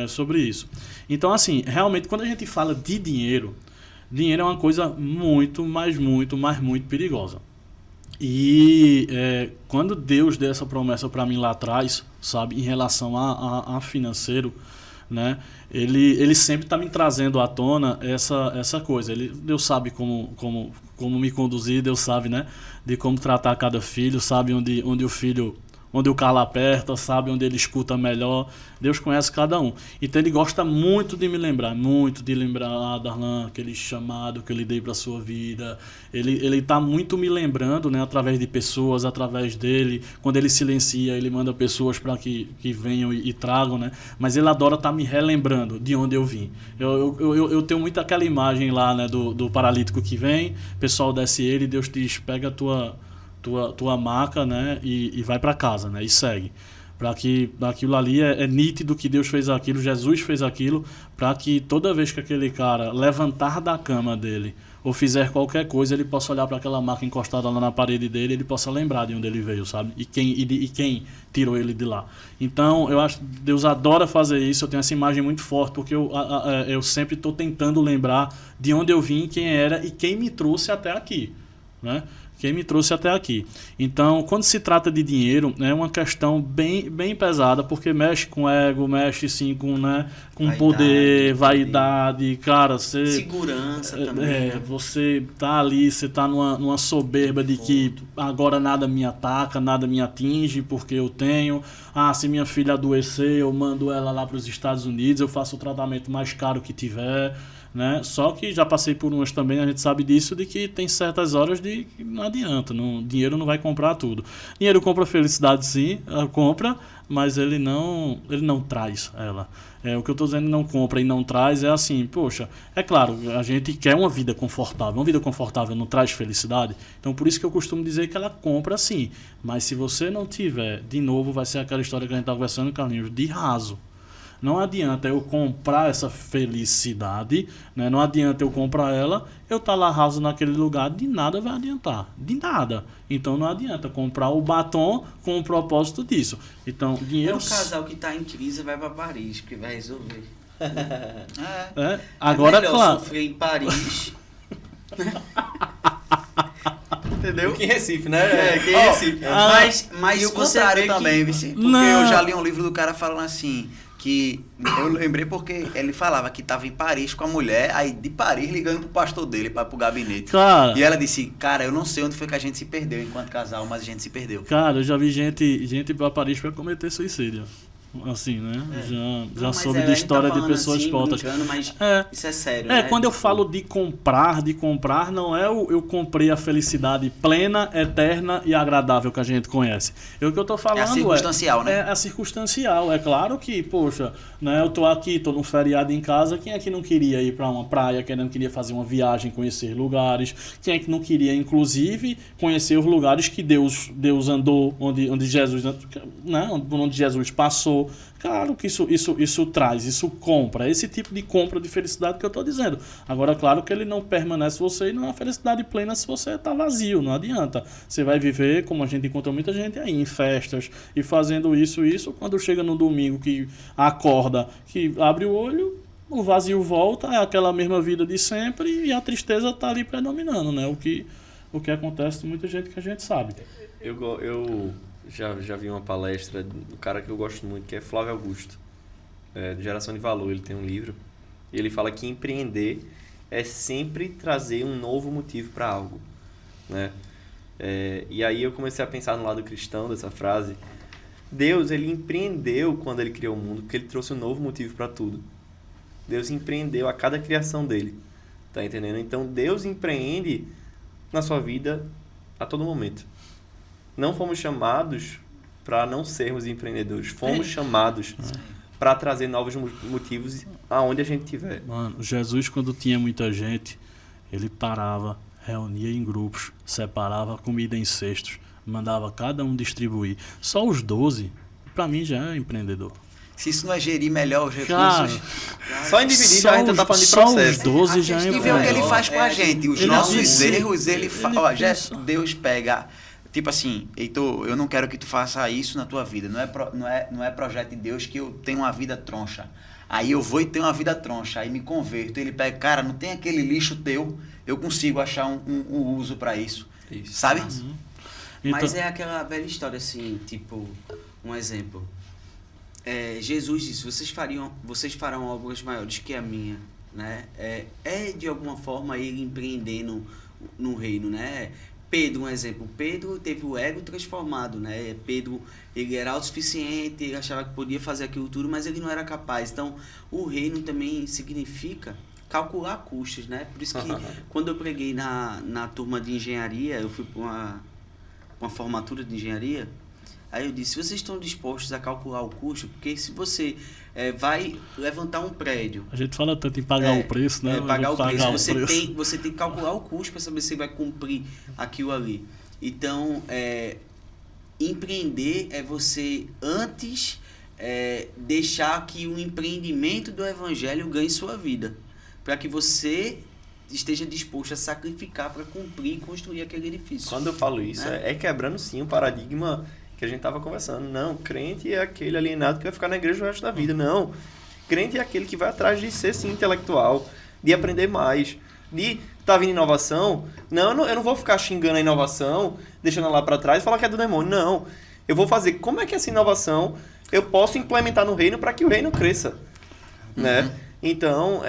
[SPEAKER 3] Sobre isso. Então, assim, realmente, quando a gente fala de dinheiro é uma coisa muito perigosa. E quando Deus deu essa promessa para mim lá atrás, sabe, em relação a financeiro, né, ele sempre está me trazendo à tona essa coisa. Deus sabe como me conduzir, Deus sabe, né, de como tratar cada filho, sabe onde o filho, onde o calo aperta, sabe onde ele escuta melhor. Deus conhece cada um. Então ele gosta muito de me lembrar, Darlan, aquele chamado que eu lhe dei para a sua vida. Ele está muito me lembrando, né, através de pessoas, através dele. Quando ele silencia, ele manda pessoas para que venham e tragam, né? Mas ele adora estar me relembrando de onde eu vim. Eu tenho muito aquela imagem lá, né, do paralítico que vem, o pessoal desce ele e Deus diz, pega a tua maca, né, e vai para casa, né, e segue. Para que aquilo ali é nítido que Deus fez aquilo, Jesus fez aquilo, para que toda vez que aquele cara levantar da cama dele ou fizer qualquer coisa, ele possa olhar para aquela maca encostada lá na parede dele, ele possa lembrar de onde ele veio, sabe? E quem tirou ele de lá. Então, eu acho que Deus adora fazer isso. Eu tenho essa imagem muito forte, porque eu sempre estou tentando lembrar de onde eu vim, quem era e quem me trouxe até aqui, né? Quem me trouxe até aqui. Então, quando se trata de dinheiro, é uma questão bem pesada, porque mexe com ego, mexe sim com, né, com vaidade, poder, vaidade, cara, você...
[SPEAKER 2] Segurança também. Né?
[SPEAKER 3] Você tá ali, você tá numa soberba de que agora nada me ataca, nada me atinge, porque eu tenho... se minha filha adoecer, eu mando ela lá para os Estados Unidos, eu faço o tratamento mais caro que tiver... Né? Só que já passei por umas também, a gente sabe disso, de que tem certas horas de que não adianta, dinheiro não vai comprar tudo. Dinheiro compra felicidade, sim, compra, mas ele não traz ela. O que eu estou dizendo, não compra e não traz, é assim, poxa, é claro, a gente quer uma vida confortável não traz felicidade, então por isso que eu costumo dizer que ela compra sim, mas se você não tiver, de novo, vai ser aquela história que a gente estava conversando, Carlinhos, de raso. Não adianta eu comprar essa felicidade, né? Não adianta eu comprar ela, eu estar lá raso naquele lugar, de nada vai adiantar, de nada. Então não adianta comprar o batom com o propósito disso. Então, dinheiro...
[SPEAKER 2] Um casal que está em crise vai para Paris, porque vai resolver.
[SPEAKER 3] Agora,
[SPEAKER 2] é melhor
[SPEAKER 3] claro.
[SPEAKER 2] sofrer em Paris. Entendeu?
[SPEAKER 4] Aqui em Recife, né?
[SPEAKER 2] Aqui em Recife. Mas
[SPEAKER 1] e o
[SPEAKER 2] você
[SPEAKER 1] contrário
[SPEAKER 2] vê
[SPEAKER 1] também,
[SPEAKER 2] que...
[SPEAKER 1] Vicente. Porque eu já li um livro do cara falando assim, que eu lembrei porque ele falava que estava em Paris com a mulher, aí de Paris ligando pro pastor dele, pro gabinete.
[SPEAKER 3] Cara,
[SPEAKER 1] e ela disse, cara, eu não sei onde foi que a gente se perdeu enquanto casal, mas a gente se perdeu.
[SPEAKER 3] Cara, eu já vi gente pra Paris pra cometer suicídio. Assim, né? Já soube de história de pessoas
[SPEAKER 2] assim,
[SPEAKER 3] postas.
[SPEAKER 2] Mas isso é sério,
[SPEAKER 3] né?
[SPEAKER 2] né?
[SPEAKER 3] Quando eu falo de comprar, não é eu comprei a felicidade plena, eterna e agradável que a gente conhece. O que eu tô falando
[SPEAKER 1] é a circunstancial, né?
[SPEAKER 3] É a circunstancial. É claro que, poxa, né, eu tô aqui, tô num feriado em casa, quem é que não queria ir para uma praia, quem não queria fazer uma viagem, conhecer lugares, quem é que não queria, inclusive, conhecer os lugares que Deus andou, onde Jesus, né, onde Jesus passou. Claro que isso traz, isso compra, esse tipo de compra de felicidade que eu estou dizendo. Agora, claro que ele não permanece você e não é uma felicidade plena se você está vazio, não adianta. Você vai viver, como a gente encontra muita gente aí, em festas, e fazendo isso, quando chega no domingo que acorda, que abre o olho, o vazio volta, é aquela mesma vida de sempre e a tristeza está ali predominando, né? O que acontece com muita gente que a gente sabe.
[SPEAKER 4] Eu já vi uma palestra do cara que eu gosto muito, que é Flávio Augusto, de Geração de Valor. Ele tem um livro e ele fala que empreender é sempre trazer um novo motivo para algo, né? E aí eu comecei a pensar no lado cristão dessa frase. Deus, ele empreendeu quando ele criou o mundo, porque ele trouxe um novo motivo para tudo. Deus empreendeu a cada criação dele, tá entendendo? Então Deus empreende na sua vida a todo momento. Não fomos chamados para não sermos empreendedores, fomos chamados para trazer novos motivos aonde a gente estiver.
[SPEAKER 3] Mano, Jesus, quando tinha muita gente, ele parava, reunia em grupos, separava a comida em cestos, mandava cada um distribuir. Só os 12, pra mim, já é empreendedor.
[SPEAKER 1] Se isso não é gerir melhor os
[SPEAKER 3] Cara,
[SPEAKER 1] recursos...
[SPEAKER 4] Só em dividir já a gente tá falando de
[SPEAKER 3] só
[SPEAKER 4] processo.
[SPEAKER 3] os 12 já é
[SPEAKER 1] E ver o que ele
[SPEAKER 3] empreendedor.
[SPEAKER 1] faz com a gente. Os
[SPEAKER 3] Ele
[SPEAKER 1] nossos
[SPEAKER 3] disse-
[SPEAKER 1] erros, ele fala...
[SPEAKER 3] pensa.
[SPEAKER 1] Deus pega... Tipo assim, Heitor, eu não quero que tu faça isso na tua vida. Não é projeto de Deus que eu tenho uma vida troncha. Aí eu vou e tenho uma vida troncha. Aí me converto. Ele pega, cara, não tem aquele lixo teu. Eu consigo achar um uso pra isso.
[SPEAKER 4] Isso.
[SPEAKER 1] Sabe?
[SPEAKER 2] Mas
[SPEAKER 3] Então-
[SPEAKER 2] é aquela velha história assim, tipo, um exemplo. Jesus disse, vocês farão obras maiores que a minha, né? De alguma forma ele empreendendo no reino, né? Pedro, um exemplo. Pedro teve o ego transformado, né? Pedro, ele era autossuficiente, ele achava que podia fazer aquilo tudo, mas ele não era capaz. Então, o reino também significa calcular custos, né? Por isso que quando eu preguei na turma de engenharia, eu fui para uma formatura de engenharia, aí eu disse, vocês estão dispostos a calcular o custo? Porque se você vai levantar um prédio...
[SPEAKER 3] A gente fala tanto em pagar o preço, né?
[SPEAKER 2] pagar o preço. Você
[SPEAKER 3] preço.
[SPEAKER 2] tem que calcular o custo para saber se vai cumprir aquilo ali. Então, empreender é você antes deixar que o empreendimento do evangelho ganhe sua vida. Para que você esteja disposto a sacrificar para cumprir e construir aquele edifício.
[SPEAKER 4] Quando eu falo isso, é quebrando sim o paradigma que a gente estava conversando. Não, crente é aquele alienado que vai ficar na igreja o resto da vida. Não, crente é aquele que vai atrás de ser sim intelectual, de aprender mais, de estar vindo inovação. Não, eu não vou ficar xingando a inovação, deixando ela lá para trás e falar que é do demônio. Não, eu vou fazer como é que essa inovação eu posso implementar no reino para que o reino cresça, né? Então,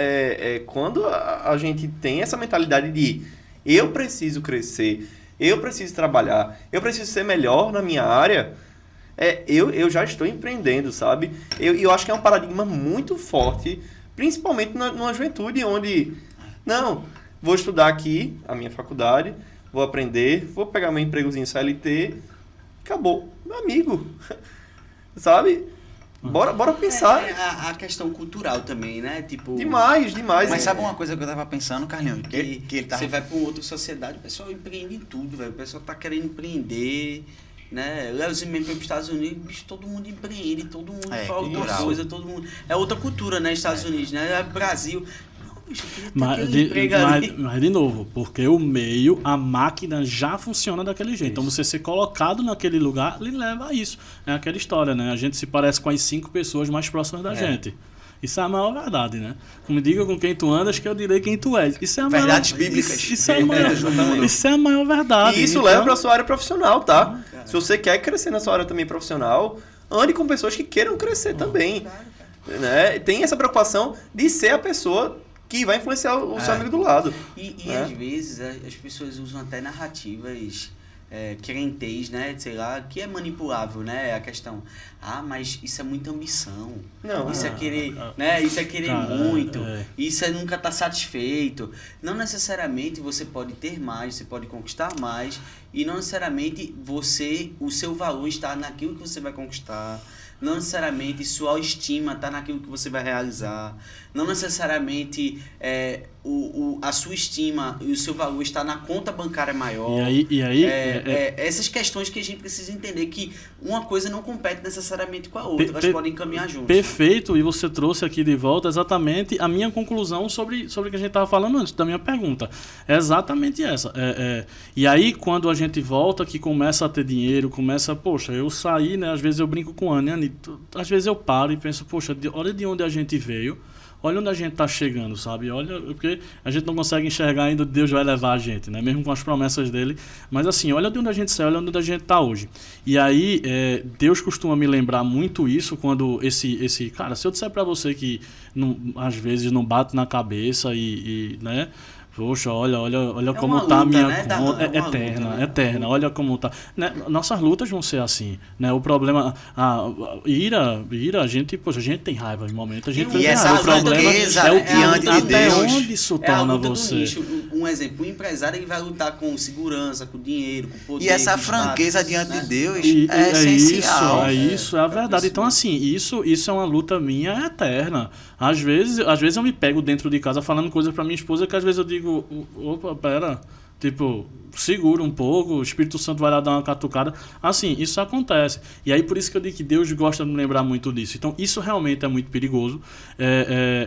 [SPEAKER 4] quando a gente tem essa mentalidade de eu preciso crescer, eu preciso trabalhar, eu preciso ser melhor na minha área, eu já estou empreendendo, sabe? Eu acho que é um paradigma muito forte, principalmente numa juventude onde, não, vou estudar aqui a minha faculdade, vou aprender, vou pegar meu empregozinho CLT, acabou, meu amigo, sabe? Bora pensar.
[SPEAKER 2] A questão cultural também, né? Tipo,
[SPEAKER 4] Demais.
[SPEAKER 1] Mas sabe uma coisa que eu tava pensando, Carlinhos? Que ele tava...
[SPEAKER 2] Você vai para outra sociedade, o pessoal empreende em tudo, velho. O pessoal tá querendo empreender, né? Leozinho mesmo foi para os Estados Unidos, bicho, todo mundo empreende, todo mundo faz alguma
[SPEAKER 1] cultural.
[SPEAKER 2] coisa, todo mundo... É outra cultura, né? Estados Unidos, né? Brasil... Não, bicho, eu queria ter
[SPEAKER 3] Mas
[SPEAKER 2] aquele emprego ali.
[SPEAKER 3] mas, de novo, porque o meio, a máquina já funciona daquele jeito. Então, você ser colocado naquele lugar, lhe leva a isso. É aquela história, né? A gente se parece com as 5 pessoas mais próximas da gente. Isso é a maior verdade, né? Como diga com quem tu andas, que eu direi quem tu és. Isso é a
[SPEAKER 1] Verdades
[SPEAKER 3] maior,
[SPEAKER 1] bíblicas.
[SPEAKER 3] Isso é a maior verdade.
[SPEAKER 4] E isso
[SPEAKER 3] Então,
[SPEAKER 4] leva para sua área profissional, tá? Se você quer crescer na sua área também profissional, ande com pessoas que queiram crescer também. Né? Tem essa preocupação de ser a pessoa que vai influenciar o seu amigo do lado.
[SPEAKER 2] E
[SPEAKER 4] né?
[SPEAKER 2] às vezes as pessoas usam até narrativas crentes, né? Sei lá, que é manipulável, né? A questão, mas isso é muita ambição.
[SPEAKER 4] Não.
[SPEAKER 2] Isso é querer, né? Isso é querer
[SPEAKER 3] Cara,
[SPEAKER 2] muito. Isso é nunca estar satisfeito. Não necessariamente você pode ter mais, você pode conquistar mais. E não necessariamente o seu valor está naquilo que você vai conquistar. Não necessariamente sua estima está naquilo que você vai realizar. Não necessariamente a sua estima e o seu valor está na conta bancária maior.
[SPEAKER 3] E aí
[SPEAKER 2] essas questões que a gente precisa entender que uma coisa não compete necessariamente com a outra. Elas podem caminhar juntas.
[SPEAKER 3] Perfeito, e você trouxe aqui de volta exatamente a minha conclusão sobre o que a gente estava falando antes, da minha pergunta. É exatamente essa. E aí, quando a gente volta, que começa a ter dinheiro, poxa, eu saí, né? Às vezes eu brinco com a Anne, às vezes eu paro e penso, poxa, olha de onde a gente veio, olha onde a gente está chegando, sabe? Olha, porque a gente não consegue enxergar ainda onde Deus vai levar a gente, né? Mesmo com as promessas dele. Mas assim, olha de onde a gente saiu, olha onde a gente está hoje. E aí, Deus costuma me lembrar muito isso quando cara, se eu disser para você que às vezes não bate na cabeça né? Poxa, olha como
[SPEAKER 2] uma
[SPEAKER 3] tá a
[SPEAKER 2] luta,
[SPEAKER 3] minha
[SPEAKER 2] né?
[SPEAKER 3] conta.
[SPEAKER 2] É uma
[SPEAKER 3] Eterna,
[SPEAKER 2] luta, né?
[SPEAKER 3] eterna. Olha como tá. Né? Nossas lutas vão ser assim. Né? O problema. A ira, a gente, poxa, a gente tem raiva em momentos. A gente
[SPEAKER 1] E
[SPEAKER 3] tem
[SPEAKER 1] essa
[SPEAKER 3] raiva. O problema
[SPEAKER 1] franqueza
[SPEAKER 3] é o
[SPEAKER 1] diante de
[SPEAKER 3] até
[SPEAKER 1] Deus.
[SPEAKER 3] onde isso
[SPEAKER 2] É a
[SPEAKER 3] torna
[SPEAKER 2] luta
[SPEAKER 3] você.
[SPEAKER 2] do nicho. Um exemplo, o empresário ele vai lutar com segurança, com dinheiro, com poder.
[SPEAKER 1] E essa
[SPEAKER 2] com status,
[SPEAKER 1] franqueza diante
[SPEAKER 2] né?
[SPEAKER 1] de Deus
[SPEAKER 3] E
[SPEAKER 1] é essencial.
[SPEAKER 3] isso, é a verdade. Então, assim, isso é uma luta minha eterna. Às vezes eu me pego dentro de casa falando coisas pra minha esposa que às vezes eu digo, opa, pera, tipo, segura um pouco, o Espírito Santo vai lá dar uma catucada. Assim, isso acontece. E aí, por isso que eu digo que Deus gosta de me lembrar muito disso. Então, isso realmente é muito perigoso.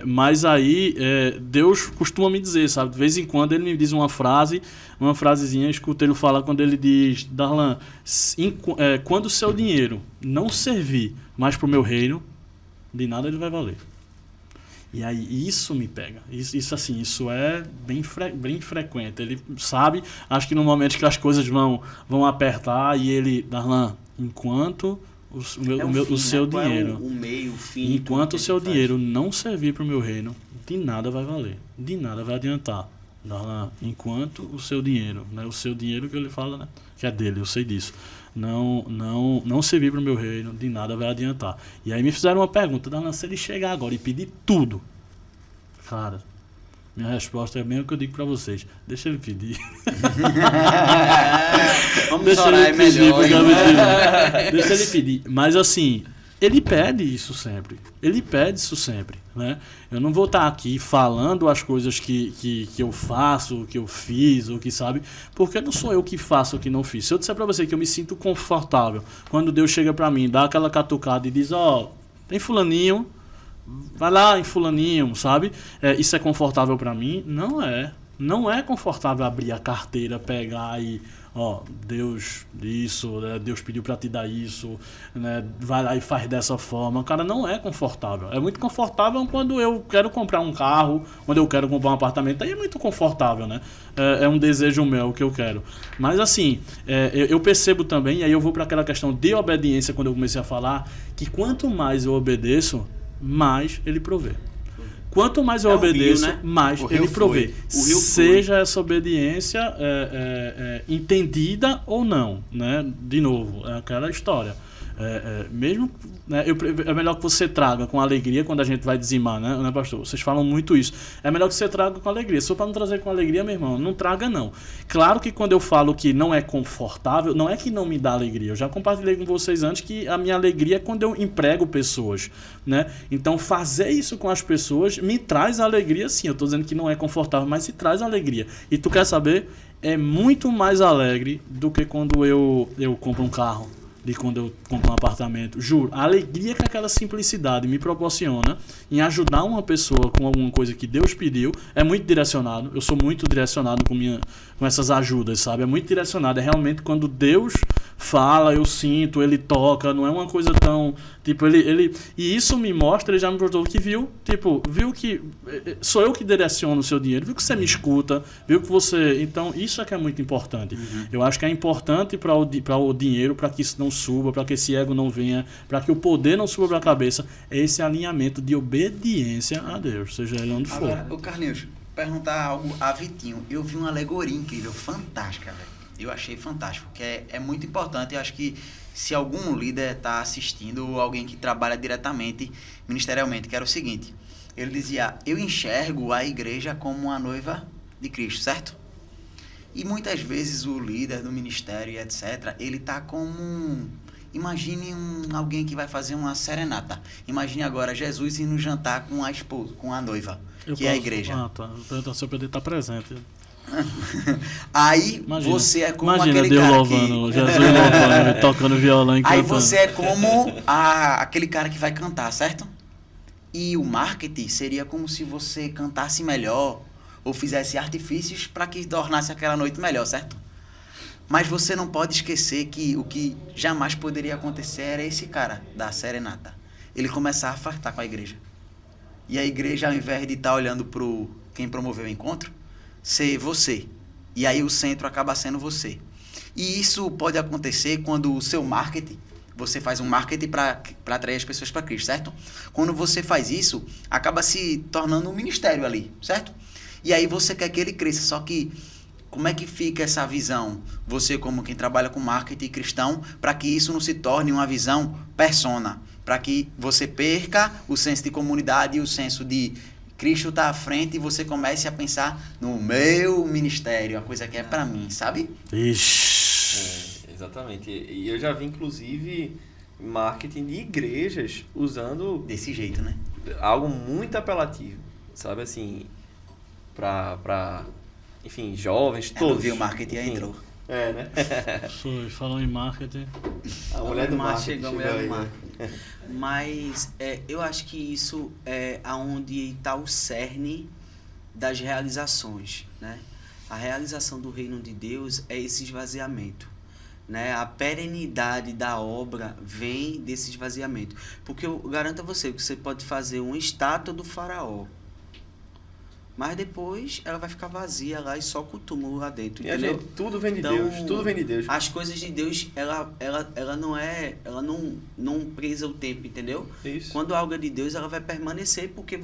[SPEAKER 3] Mas aí, Deus costuma me dizer, sabe? De vez em quando ele me diz uma frasezinha, eu escuto ele falar quando ele diz, Darlan, quando o seu dinheiro não servir mais pro meu reino, de nada ele vai valer. E aí isso me pega. Isso é bem frequente. Ele sabe, acho que no momento que as coisas vão apertar e ele, Darlan, enquanto o seu dinheiro,
[SPEAKER 2] o meio, o fim,
[SPEAKER 3] enquanto o seu dinheiro não servir para o meu reino, de nada vai valer, de nada vai adiantar. Darlan, enquanto o seu dinheiro, né, o seu dinheiro que ele fala, né, que é dele, eu sei disso. Não servir para o meu reino, de nada vai adiantar. E aí me fizeram uma pergunta, Darlan, se ele chegar agora e pedir tudo, cara, minha resposta é a mesma que eu digo para vocês, deixa ele pedir.
[SPEAKER 2] Vamos
[SPEAKER 3] Deixa
[SPEAKER 2] orar,
[SPEAKER 3] ele pedir,
[SPEAKER 2] melhor.
[SPEAKER 3] porque deixa ele pedir. Mas assim, ele pede isso sempre. Né? Eu não vou estar aqui falando as coisas que eu faço, que eu fiz, ou que sabe, porque não sou eu que faço o que não fiz. Se eu disser para você que eu me sinto confortável quando Deus chega para mim, dá aquela catucada e diz, tem fulaninho, vai lá em fulaninho, sabe? Isso é confortável para mim? Não é confortável abrir a carteira, pegar e Deus isso, né? Deus pediu para te dar isso, né? Vai lá e faz dessa forma. Cara, não é confortável. É muito confortável quando eu quero comprar um carro, quando eu quero comprar um apartamento. Aí é muito confortável, né? É um desejo meu que eu quero. Mas assim, eu percebo também, e aí eu vou para aquela questão de obediência quando eu comecei a falar, que quanto mais eu obedeço, mais ele provê. Quanto mais eu obedeço,
[SPEAKER 2] rio, né?
[SPEAKER 3] mais ele provê. Seja essa obediência entendida ou não, né? De novo, é aquela história. Mesmo, né, é melhor que você traga com alegria quando a gente vai dizimar, né, pastor? Vocês falam muito isso. É melhor que você traga com alegria. Se for para não trazer com alegria, meu irmão, não traga não. Claro que quando eu falo que não é confortável, não é que não me dá alegria. Eu já compartilhei com vocês antes que a minha alegria é quando eu emprego pessoas, né? Então fazer isso com as pessoas me traz alegria, sim. Eu estou dizendo que não é confortável, mas se traz alegria. E tu quer saber? É muito mais alegre do que quando eu compro um carro, de quando eu compro um apartamento. Juro, a alegria que aquela simplicidade me proporciona em ajudar uma pessoa com alguma coisa que Deus pediu é muito direcionado. Eu sou muito direcionado com essas ajudas, sabe? É muito direcionado. É realmente quando Deus fala, eu sinto, ele toca, não é uma coisa tão... Tipo, ele e isso me mostra, ele já me mostrou que viu que sou eu que direciono o seu dinheiro, viu que você me escuta, viu que você... Então, isso é que é muito importante. Uhum. Eu acho que é importante para o dinheiro, para que isso não suba, para que esse ego não venha, para que o poder não suba para a cabeça, é esse alinhamento de obediência a Deus, seja ele onde for.
[SPEAKER 1] Agora, Carlinhos, perguntar algo a Vitinho. Eu vi uma alegoria incrível, fantástica, velho. Eu achei fantástico, que é muito importante. Eu acho que se algum líder está assistindo, ou alguém que trabalha diretamente, ministerialmente, que era o seguinte, ele dizia, eu enxergo a igreja como a noiva de Cristo, certo? E muitas vezes o líder do ministério, etc., ele está como... Imagine alguém que vai fazer uma serenata. Imagine agora Jesus indo jantar com a esposa, com a noiva, é a igreja.
[SPEAKER 3] Então, se eu poder estar presente...
[SPEAKER 1] Aí você é como
[SPEAKER 3] aquele
[SPEAKER 1] Deus
[SPEAKER 3] cara louvando, Jesus louvando, tocando violão e cantando.
[SPEAKER 1] Aí você é como aquele cara que vai cantar, certo? E o marketing seria como se você cantasse melhor ou fizesse artifícios para que tornasse aquela noite melhor, certo? Mas você não pode esquecer que o que jamais poderia acontecer era esse cara da serenata. Ele começar a fartar com a igreja. E a igreja, ao invés de estar olhando para quem promoveu o encontro, ser você. E aí o centro acaba sendo você. E isso pode acontecer quando o seu marketing, você faz um marketing para atrair as pessoas para Cristo, certo? Quando você faz isso, acaba se tornando um ministério ali, certo? E aí você quer que ele cresça, só que como é que fica essa visão? Você como quem trabalha com marketing cristão, para que isso não se torne uma visão persona, para que você perca o senso de comunidade e o senso de Cristo está à frente e você comece a pensar no meu ministério, a coisa que é para mim, sabe?
[SPEAKER 3] Ixi.
[SPEAKER 4] Exatamente. E eu já vi, inclusive, marketing de igrejas usando
[SPEAKER 1] Desse jeito, né?
[SPEAKER 4] algo muito apelativo, sabe? Assim, para enfim, jovens,
[SPEAKER 1] Ela
[SPEAKER 4] todos.
[SPEAKER 1] viu o marketing e
[SPEAKER 4] Enfim,
[SPEAKER 1] entrou.
[SPEAKER 4] É, né?
[SPEAKER 3] Foi, falou em marketing.
[SPEAKER 4] A mulher do marketing
[SPEAKER 2] chegou, a mulher
[SPEAKER 4] chegou
[SPEAKER 2] do
[SPEAKER 4] aí,
[SPEAKER 2] marketing. Mas eu acho que isso é aonde está o cerne das realizações, né? A realização do reino de Deus é esse esvaziamento, né? A perenidade da obra vem desse esvaziamento. Porque eu garanto a você que você pode fazer uma estátua do faraó, mas depois ela vai ficar vazia lá e só com o túmulo lá dentro,
[SPEAKER 4] E a
[SPEAKER 2] entendeu?
[SPEAKER 4] gente, tudo vem de
[SPEAKER 2] Então,
[SPEAKER 4] Deus, tudo vem de Deus.
[SPEAKER 2] As coisas de Deus, ela não presa o tempo, entendeu?
[SPEAKER 4] Isso.
[SPEAKER 2] Quando algo é de Deus, ela vai permanecer, porque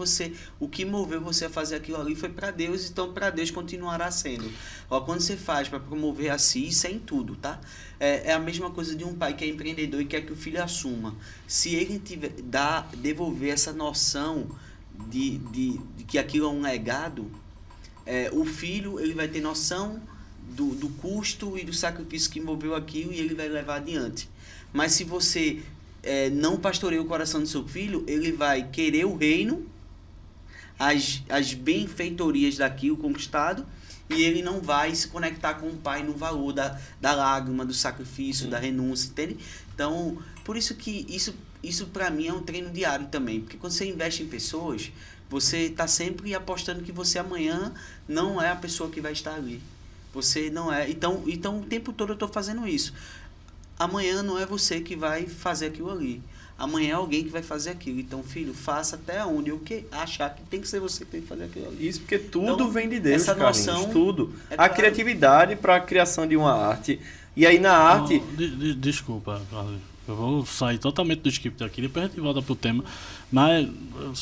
[SPEAKER 2] o que moveu você a fazer aquilo ali foi para Deus, então para Deus continuará sendo. Ó, quando você faz para promover a si, isso é em tudo, tá? É a mesma coisa de um pai que é empreendedor e quer que o filho assuma. Se ele devolver essa noção de que aquilo é um legado, o filho ele vai ter noção do custo e do sacrifício que envolveu aquilo e ele vai levar adiante. Mas se você não pastoreia o coração do seu filho, ele vai querer o reino, as benfeitorias daquilo conquistado, e ele não vai se conectar com o pai no valor da lágrima, do sacrifício, da renúncia, entende? Então, por isso que isso para mim é um treino diário também, porque quando você investe em pessoas, você está sempre apostando que você amanhã não é a pessoa que vai estar ali. Você não é. Então o tempo todo eu estou fazendo isso. Amanhã não é você que vai fazer aquilo ali. Amanhã é alguém que vai fazer aquilo. Então, filho, faça até onde eu achar que tem que ser você que tem que fazer aquilo ali.
[SPEAKER 4] Isso porque tudo
[SPEAKER 2] Então,
[SPEAKER 4] vem de Deus,
[SPEAKER 2] essa
[SPEAKER 4] Carlinhos,
[SPEAKER 2] noção
[SPEAKER 4] tudo.
[SPEAKER 2] é
[SPEAKER 4] A
[SPEAKER 2] claro.
[SPEAKER 4] criatividade para a criação de uma arte. E aí na arte...
[SPEAKER 3] Desculpa, Carlos. Eu vou sair totalmente do script aqui, depois a gente volta pro tema. Mas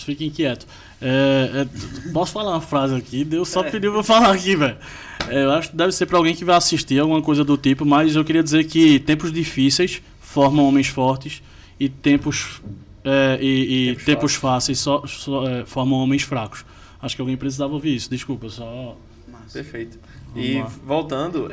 [SPEAKER 3] fiquem quietos. Posso falar uma frase aqui? Deus só pediu pra eu falar aqui, velho. Eu acho que deve ser para alguém que vai assistir, alguma coisa do tipo, mas eu queria dizer que tempos difíceis formam homens fortes e tempos fáceis formam homens fracos. Acho que alguém precisava ouvir isso. Desculpa, só...
[SPEAKER 2] Massa.
[SPEAKER 4] Perfeito.
[SPEAKER 3] Vamos
[SPEAKER 4] E
[SPEAKER 3] lá.
[SPEAKER 4] voltando,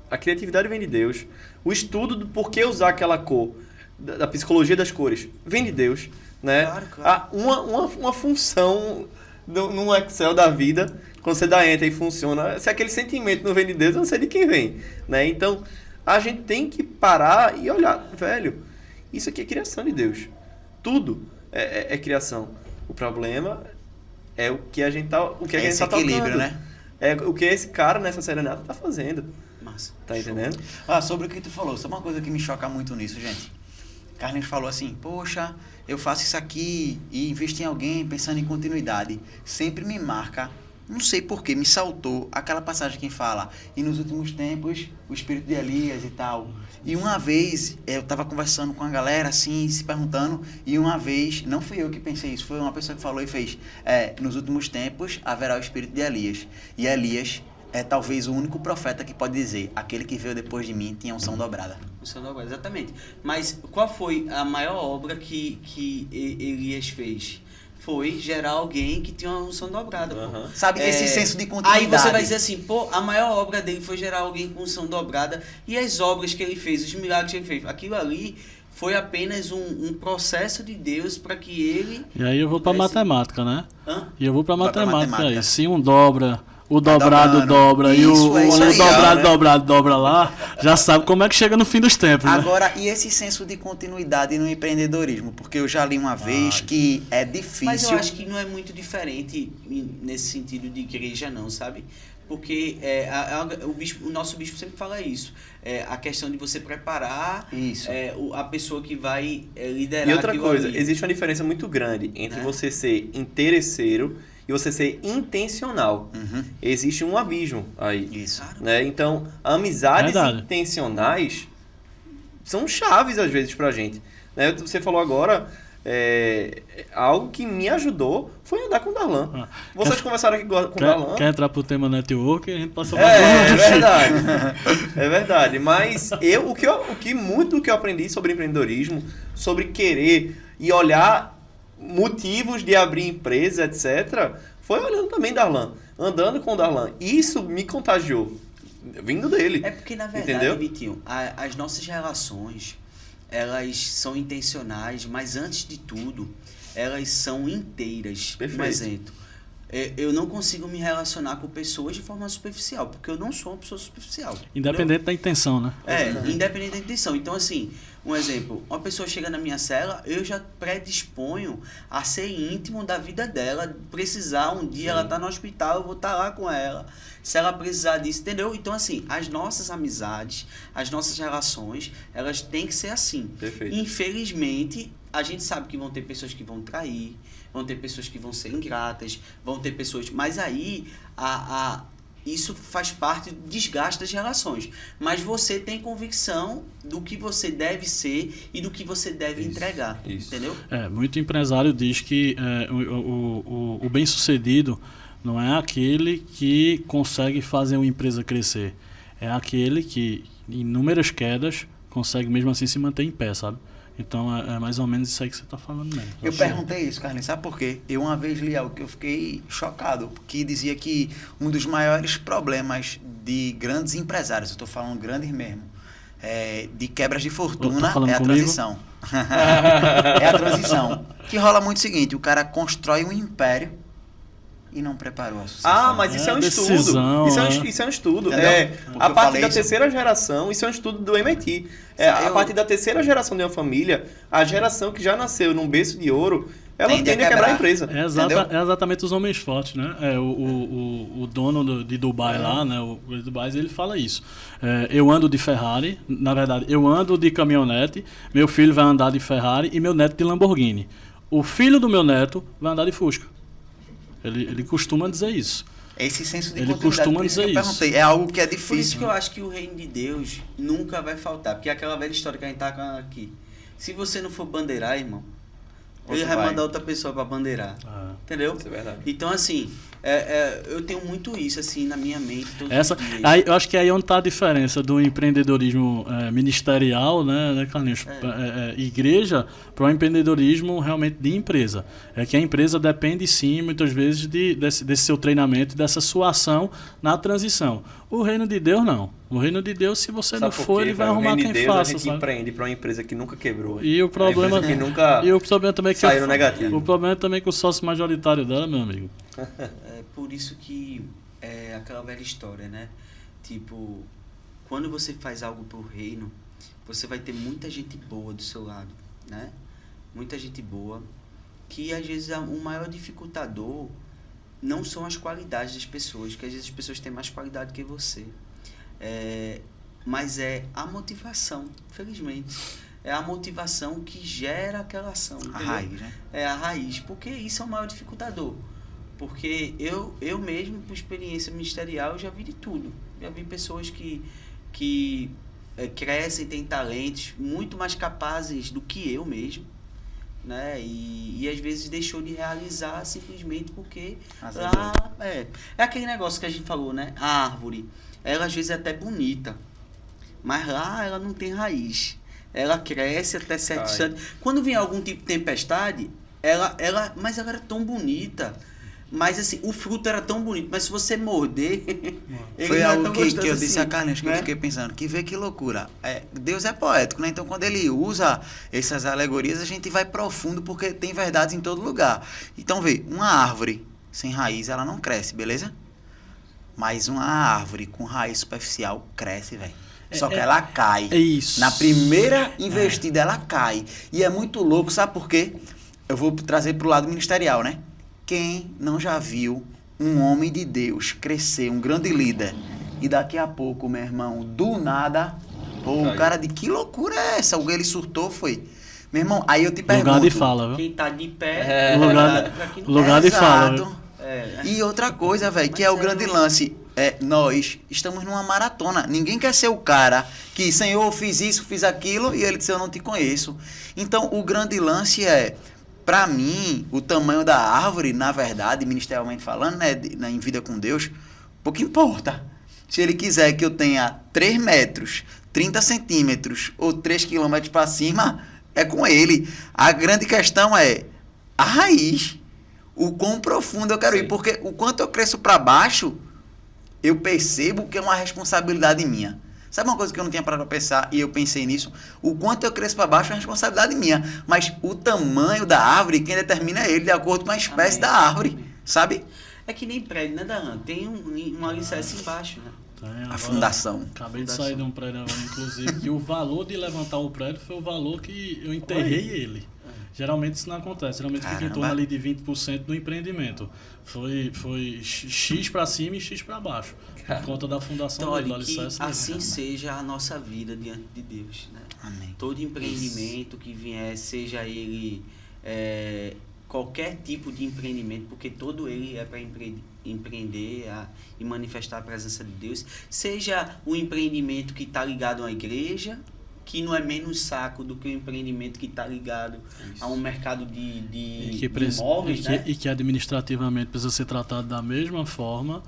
[SPEAKER 4] a criatividade vem de Deus. O estudo do porquê usar aquela cor, da psicologia das cores, vem de Deus, né?
[SPEAKER 2] Claro.
[SPEAKER 4] Uma função num Excel da vida, quando você dá enter e funciona, se aquele sentimento não vem de Deus, eu não sei de quem vem, né? Então, a gente tem que parar e olhar, velho, isso aqui é criação de Deus. Tudo é criação. O problema é o que a gente tá, o que a gente
[SPEAKER 1] Esse
[SPEAKER 4] tá tocando.
[SPEAKER 1] equilíbrio, né?
[SPEAKER 4] É o que esse cara nessa serenata tá fazendo.
[SPEAKER 2] Massa.
[SPEAKER 4] Tá entendendo?
[SPEAKER 1] Sobre o que tu falou, sabe uma coisa que me choca muito nisso, gente? Carlinhos falou assim, poxa, eu faço isso aqui e invisto em alguém pensando em continuidade. Sempre me marca, não sei porquê, me saltou aquela passagem que fala, e nos últimos tempos, o espírito de Elias e tal. E uma vez, eu tava conversando com a galera, assim, se perguntando, e uma vez, não fui eu que pensei isso, foi uma pessoa que falou e fez, nos últimos tempos haverá o espírito de Elias. E Elias é talvez o único profeta que pode dizer, aquele que veio depois de mim tinha unção dobrada.
[SPEAKER 2] Unção dobrada, exatamente. Mas qual foi a maior obra que Elias fez? Foi gerar alguém que tinha uma unção dobrada. Pô.
[SPEAKER 1] Sabe, esse senso de continuidade.
[SPEAKER 2] Aí você vai dizer assim, pô, a maior obra dele foi gerar alguém com unção dobrada, e as obras que ele fez, os milagres que ele fez, aquilo ali foi apenas um processo de Deus para que ele...
[SPEAKER 3] E aí eu vou pra matemática, né?
[SPEAKER 2] Hã?
[SPEAKER 3] E eu vou pra
[SPEAKER 1] Vai pra
[SPEAKER 3] matemática aí.
[SPEAKER 1] matemática.
[SPEAKER 3] Se um dobra, o dobrado
[SPEAKER 1] dobrando.
[SPEAKER 3] dobra e
[SPEAKER 1] Isso,
[SPEAKER 3] o
[SPEAKER 1] é isso aí,
[SPEAKER 3] dobrado
[SPEAKER 1] né?
[SPEAKER 3] dobrado dobra lá, já sabe como é que chega no fim dos tempos, né?
[SPEAKER 1] Agora, e esse senso de continuidade no empreendedorismo? Porque eu já li uma vez que é difícil...
[SPEAKER 2] Mas eu acho que não é muito diferente nesse sentido de igreja não, sabe? Porque o nosso bispo sempre fala isso. A questão de você preparar
[SPEAKER 1] Isso.
[SPEAKER 2] a pessoa que vai liderar.
[SPEAKER 4] E outra
[SPEAKER 2] aquilo
[SPEAKER 4] coisa,
[SPEAKER 2] ali.
[SPEAKER 4] existe uma diferença muito grande entre
[SPEAKER 2] Né?
[SPEAKER 4] você ser interesseiro e você ser intencional.
[SPEAKER 1] Uhum.
[SPEAKER 4] Existe um abismo aí.
[SPEAKER 1] Isso.
[SPEAKER 2] Claro.
[SPEAKER 4] Né? Então, amizades
[SPEAKER 3] Verdade.
[SPEAKER 4] intencionais são chaves às vezes pra gente. Né? Você falou agora, algo que me ajudou foi andar com o Darlan.
[SPEAKER 3] Ah,
[SPEAKER 4] Vocês conversaram aqui com o Darlan.
[SPEAKER 3] Quer entrar pro tema network? A gente passou
[SPEAKER 4] É verdade. É verdade. Mas muito do que eu aprendi sobre empreendedorismo, sobre querer e olhar motivos de abrir empresa, etc., foi olhando também Darlan, andando com o Darlan. Isso me contagiou, vindo dele.
[SPEAKER 2] É porque, na verdade,
[SPEAKER 4] Entendeu?
[SPEAKER 2] Vitinho, as nossas relações, elas são intencionais, mas antes de tudo, elas são inteiras.
[SPEAKER 4] Perfeito.
[SPEAKER 2] Um exemplo. Eu não consigo me relacionar com pessoas de forma superficial, porque eu não sou uma pessoa superficial.
[SPEAKER 3] Independente da intenção, né?
[SPEAKER 2] Independente da intenção. Então, assim, um exemplo, uma pessoa chega na minha cela, eu já predisponho a ser íntimo da vida dela, precisar, um dia ela tá no hospital, eu vou estar lá com ela, se ela precisar disso, entendeu? Então, assim, as nossas amizades, as nossas relações, elas têm que ser assim.
[SPEAKER 4] Perfeito.
[SPEAKER 2] Infelizmente, a gente sabe que vão ter pessoas que vão trair, vão ter pessoas que vão ser ingratas, vão ter pessoas... Mas aí, isso faz parte do desgaste das relações. Mas você tem convicção do que você deve ser e do que você deve entregar.
[SPEAKER 4] isso.
[SPEAKER 2] Entendeu?
[SPEAKER 3] Muito empresário diz que o bem-sucedido não é aquele que consegue fazer uma empresa crescer. É aquele que, em inúmeras quedas, consegue mesmo assim se manter em pé, sabe? Então é mais ou menos isso aí que você está falando mesmo.
[SPEAKER 1] Eu perguntei isso, Carlinhos, sabe por quê? Eu uma vez li algo que eu fiquei chocado, que dizia que um dos maiores problemas de grandes empresários, eu estou falando grandes mesmo, de quebras de fortuna,
[SPEAKER 3] falando
[SPEAKER 1] é a
[SPEAKER 3] comigo?
[SPEAKER 1] transição. É a transição. Que rola muito o seguinte, o cara constrói um império e não preparou a sucessão.
[SPEAKER 4] Mas isso é um
[SPEAKER 3] decisão,
[SPEAKER 4] estudo. Isso é um estudo.
[SPEAKER 1] Entendeu? Porque
[SPEAKER 4] A
[SPEAKER 1] eu
[SPEAKER 4] partir
[SPEAKER 1] falei
[SPEAKER 4] da
[SPEAKER 1] isso.
[SPEAKER 4] terceira geração, isso é um estudo do MIT. A partir da terceira geração de uma família, a geração que já nasceu num berço de ouro, ela
[SPEAKER 1] Tende a
[SPEAKER 4] tende a quebrar a
[SPEAKER 1] quebrar.
[SPEAKER 4] empresa.
[SPEAKER 3] É exatamente os homens fortes, né? O dono de Dubai lá, né? O Dubai, ele fala isso. Eu ando de Ferrari, na verdade, eu ando de caminhonete, meu filho vai andar de Ferrari e meu neto de Lamborghini. O filho do meu neto vai andar de Fusca. Ele costuma dizer isso.
[SPEAKER 1] Esse senso de
[SPEAKER 3] Ele
[SPEAKER 1] continuidade,
[SPEAKER 3] costuma
[SPEAKER 1] por isso que
[SPEAKER 3] dizer
[SPEAKER 1] eu perguntei. É algo que é
[SPEAKER 2] Por isso
[SPEAKER 1] difícil.
[SPEAKER 2] que eu acho que o reino de Deus nunca vai faltar. Porque é aquela velha história que a gente tá aqui. Se você não for bandeirar, irmão, ele vai mandar outra pessoa para bandeirar. Entendeu?
[SPEAKER 4] Isso é verdade.
[SPEAKER 2] Então, assim, eu tenho muito isso assim na minha mente todos
[SPEAKER 3] Essa,
[SPEAKER 2] os dias.
[SPEAKER 3] aí, eu acho que aí é onde está a diferença do empreendedorismo ministerial, né, Carlinhos? Igreja, para o empreendedorismo realmente de empresa. É que a empresa depende, sim, muitas vezes, desse seu treinamento, dessa sua ação na transição. O reino de Deus, não. O reino de Deus, se você não for, ele vai arrumar quem
[SPEAKER 4] Deus,
[SPEAKER 3] faça,
[SPEAKER 4] a gente
[SPEAKER 3] sabe?
[SPEAKER 4] empreende para uma empresa que nunca quebrou.
[SPEAKER 3] E o problema,
[SPEAKER 4] Uma empresa que nunca
[SPEAKER 3] e o problema também é que
[SPEAKER 4] saiu negativo.
[SPEAKER 3] o problema também é que o sócio majoritário dela, meu amigo.
[SPEAKER 2] É por isso que é aquela velha história, né? Tipo, quando você faz algo pro reino, você vai ter muita gente boa do seu lado, né? Muita gente boa, que às vezes o maior dificultador não são as qualidades das pessoas, que às vezes as pessoas têm mais qualidade que você. Mas é a motivação, felizmente. É a motivação que gera aquela ação.
[SPEAKER 1] A
[SPEAKER 2] entendeu?
[SPEAKER 1] raiz, né?
[SPEAKER 2] É a raiz, porque isso é o maior dificultador. Porque eu mesmo, por experiência ministerial, já vi de tudo. Já vi pessoas que crescem, têm talentos muito mais capazes do que eu mesmo, né? E às vezes deixou de realizar simplesmente porque lá é aquele negócio que a gente falou, né? A árvore, ela às vezes é até bonita, mas lá ela não tem raiz. Ela cresce até certo instante. Quando vem algum tipo de tempestade, mas ela era tão bonita. Mas assim, o fruto era tão bonito, mas se você morder, ele
[SPEAKER 1] Foi
[SPEAKER 2] não é
[SPEAKER 1] algo
[SPEAKER 2] tão
[SPEAKER 1] que
[SPEAKER 2] gostoso
[SPEAKER 1] eu disse
[SPEAKER 2] assim,
[SPEAKER 1] a Carlinhos, que
[SPEAKER 2] né?
[SPEAKER 1] eu fiquei pensando, que loucura. Deus é poético, né? Então quando ele usa essas alegorias, a gente vai profundo, porque tem verdades em todo lugar. Então vê, uma árvore sem raiz, ela não cresce, beleza? Mas uma árvore com raiz superficial cresce, velho. Só que ela cai.
[SPEAKER 3] É isso.
[SPEAKER 1] Na primeira investida, ela cai. E é muito louco, sabe por quê? Eu vou trazer pro lado ministerial, né? Quem não já viu um homem de Deus crescer, um grande líder, e daqui a pouco, meu irmão, do nada, pô, o cara de que loucura é essa? Ele surtou, foi? Meu irmão, aí eu te pergunto...
[SPEAKER 3] Lugar de fala, viu?
[SPEAKER 2] Quem tá de pé,
[SPEAKER 3] Lugar de fala,
[SPEAKER 1] Exato.
[SPEAKER 3] viu?
[SPEAKER 1] E outra coisa, velho, que é o grande lance. Nós estamos numa maratona. Ninguém quer ser o cara que, Senhor, eu fiz isso, fiz aquilo, e ele disse, eu não te conheço. Então, o grande lance pra mim, o tamanho da árvore, na verdade, ministerialmente falando, né, em vida com Deus, pouco importa. Se ele quiser que eu tenha 3 metros, 30 centímetros ou 3 quilômetros para cima, é com ele. A grande questão é a raiz. O quão profundo eu quero ir. Porque o quanto eu cresço para baixo, eu percebo que é uma responsabilidade minha. Sabe uma coisa que eu não tinha parado para pensar e eu pensei nisso? O quanto eu cresço para baixo é uma responsabilidade minha. Mas o tamanho da árvore, quem determina é ele, de acordo com a espécie da árvore. Sabe?
[SPEAKER 2] É que nem prédio, né, Dan? Tem um alicerce embaixo, né?
[SPEAKER 1] A fundação.
[SPEAKER 3] Acabei de sair de um prédio agora, inclusive, que o valor de levantar o prédio foi o valor que eu enterrei ele. Geralmente isso não acontece. Geralmente fica em torno ali de 20% do empreendimento. Foi X para cima e X para baixo. Por conta da fundação
[SPEAKER 2] Então, olha,
[SPEAKER 3] do
[SPEAKER 2] que
[SPEAKER 3] alicerce.
[SPEAKER 2] assim seja a nossa vida diante de Deus, né?
[SPEAKER 1] Amém.
[SPEAKER 2] Todo empreendimento que vier, seja ele qualquer tipo de empreendimento, porque todo ele é para empreender e manifestar a presença de Deus, seja um empreendimento que está ligado à igreja, que não é menos saco do que o empreendimento que está ligado a um mercado de imóveis, né?
[SPEAKER 3] E que administrativamente precisa ser tratado da mesma forma,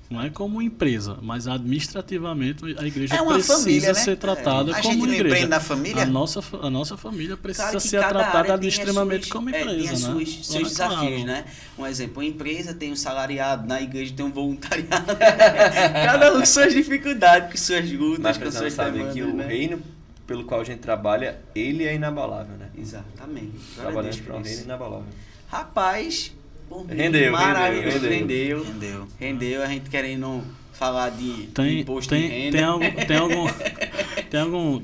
[SPEAKER 3] não é como empresa, mas administrativamente a igreja precisa
[SPEAKER 1] família, né?
[SPEAKER 3] ser tratada
[SPEAKER 1] A
[SPEAKER 3] como
[SPEAKER 1] gente não
[SPEAKER 3] igreja.
[SPEAKER 1] empreende na família?
[SPEAKER 3] A nossa família precisa
[SPEAKER 2] Claro que
[SPEAKER 3] ser
[SPEAKER 2] cada
[SPEAKER 3] tratada
[SPEAKER 2] área tem
[SPEAKER 3] extremamente como empresa,
[SPEAKER 2] tem
[SPEAKER 3] né?
[SPEAKER 2] seus desafios,
[SPEAKER 3] Claro.
[SPEAKER 2] né? Um exemplo, a empresa tem um salariado, na igreja tem um voluntariado. Cada um com suas dificuldades, com suas lutas,
[SPEAKER 4] Mas
[SPEAKER 2] com
[SPEAKER 4] precisamos
[SPEAKER 2] suas
[SPEAKER 4] saber
[SPEAKER 2] demandas,
[SPEAKER 4] que o
[SPEAKER 2] né?
[SPEAKER 4] reino pelo qual a gente trabalha, ele é inabalável, né?
[SPEAKER 2] Exatamente. Glória a
[SPEAKER 4] Trabalhando
[SPEAKER 2] Deus
[SPEAKER 4] para
[SPEAKER 2] por
[SPEAKER 4] um reino
[SPEAKER 2] isso.
[SPEAKER 4] inabalável.
[SPEAKER 2] Rapaz, por mim,
[SPEAKER 4] Rendeu,
[SPEAKER 2] maravilhoso,
[SPEAKER 4] rendeu.
[SPEAKER 2] rendeu, a gente querendo falar de
[SPEAKER 3] Tem,
[SPEAKER 2] imposto de
[SPEAKER 3] tem,
[SPEAKER 2] renda.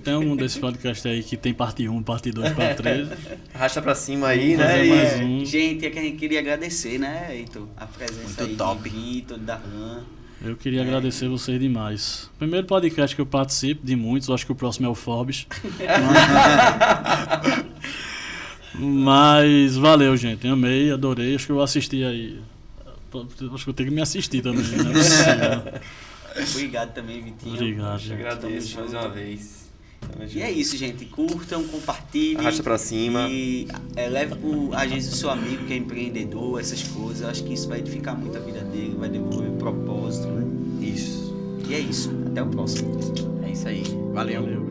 [SPEAKER 3] tem algum desses podcasts aí que tem parte 1, parte 2, parte 3.
[SPEAKER 4] Arrasta pra cima aí,
[SPEAKER 3] Fazer
[SPEAKER 4] né?
[SPEAKER 3] mais
[SPEAKER 4] E-
[SPEAKER 3] um.
[SPEAKER 2] Gente, é que a gente queria agradecer, né, Heitor? A presença
[SPEAKER 1] Muito
[SPEAKER 2] aí
[SPEAKER 1] top.
[SPEAKER 2] de Vitor, da Ran.
[SPEAKER 3] Eu queria agradecer vocês demais. Primeiro podcast que eu participo, de muitos, acho que o próximo é o Forbes. Mas valeu, gente. Amei, adorei. Acho que eu vou assistir aí. Acho que eu tenho que me assistir também, não é possível.
[SPEAKER 2] Obrigado também, Vitinho.
[SPEAKER 3] Obrigado,
[SPEAKER 4] Eu
[SPEAKER 3] gente.
[SPEAKER 4] agradeço
[SPEAKER 2] Tamo
[SPEAKER 4] mais
[SPEAKER 2] junto.
[SPEAKER 4] uma vez. Tamo
[SPEAKER 2] E
[SPEAKER 4] junto.
[SPEAKER 2] é isso, gente. Curtam, compartilhem.
[SPEAKER 4] Arrasta pra cima.
[SPEAKER 2] E leve a Jesus, seu amigo que é empreendedor, essas coisas. Eu acho que isso vai edificar muito a vida dele, vai devolver propósito. Né?
[SPEAKER 4] Isso.
[SPEAKER 2] E é isso. Até o próximo.
[SPEAKER 1] É isso aí. Valeu.
[SPEAKER 3] Valeu.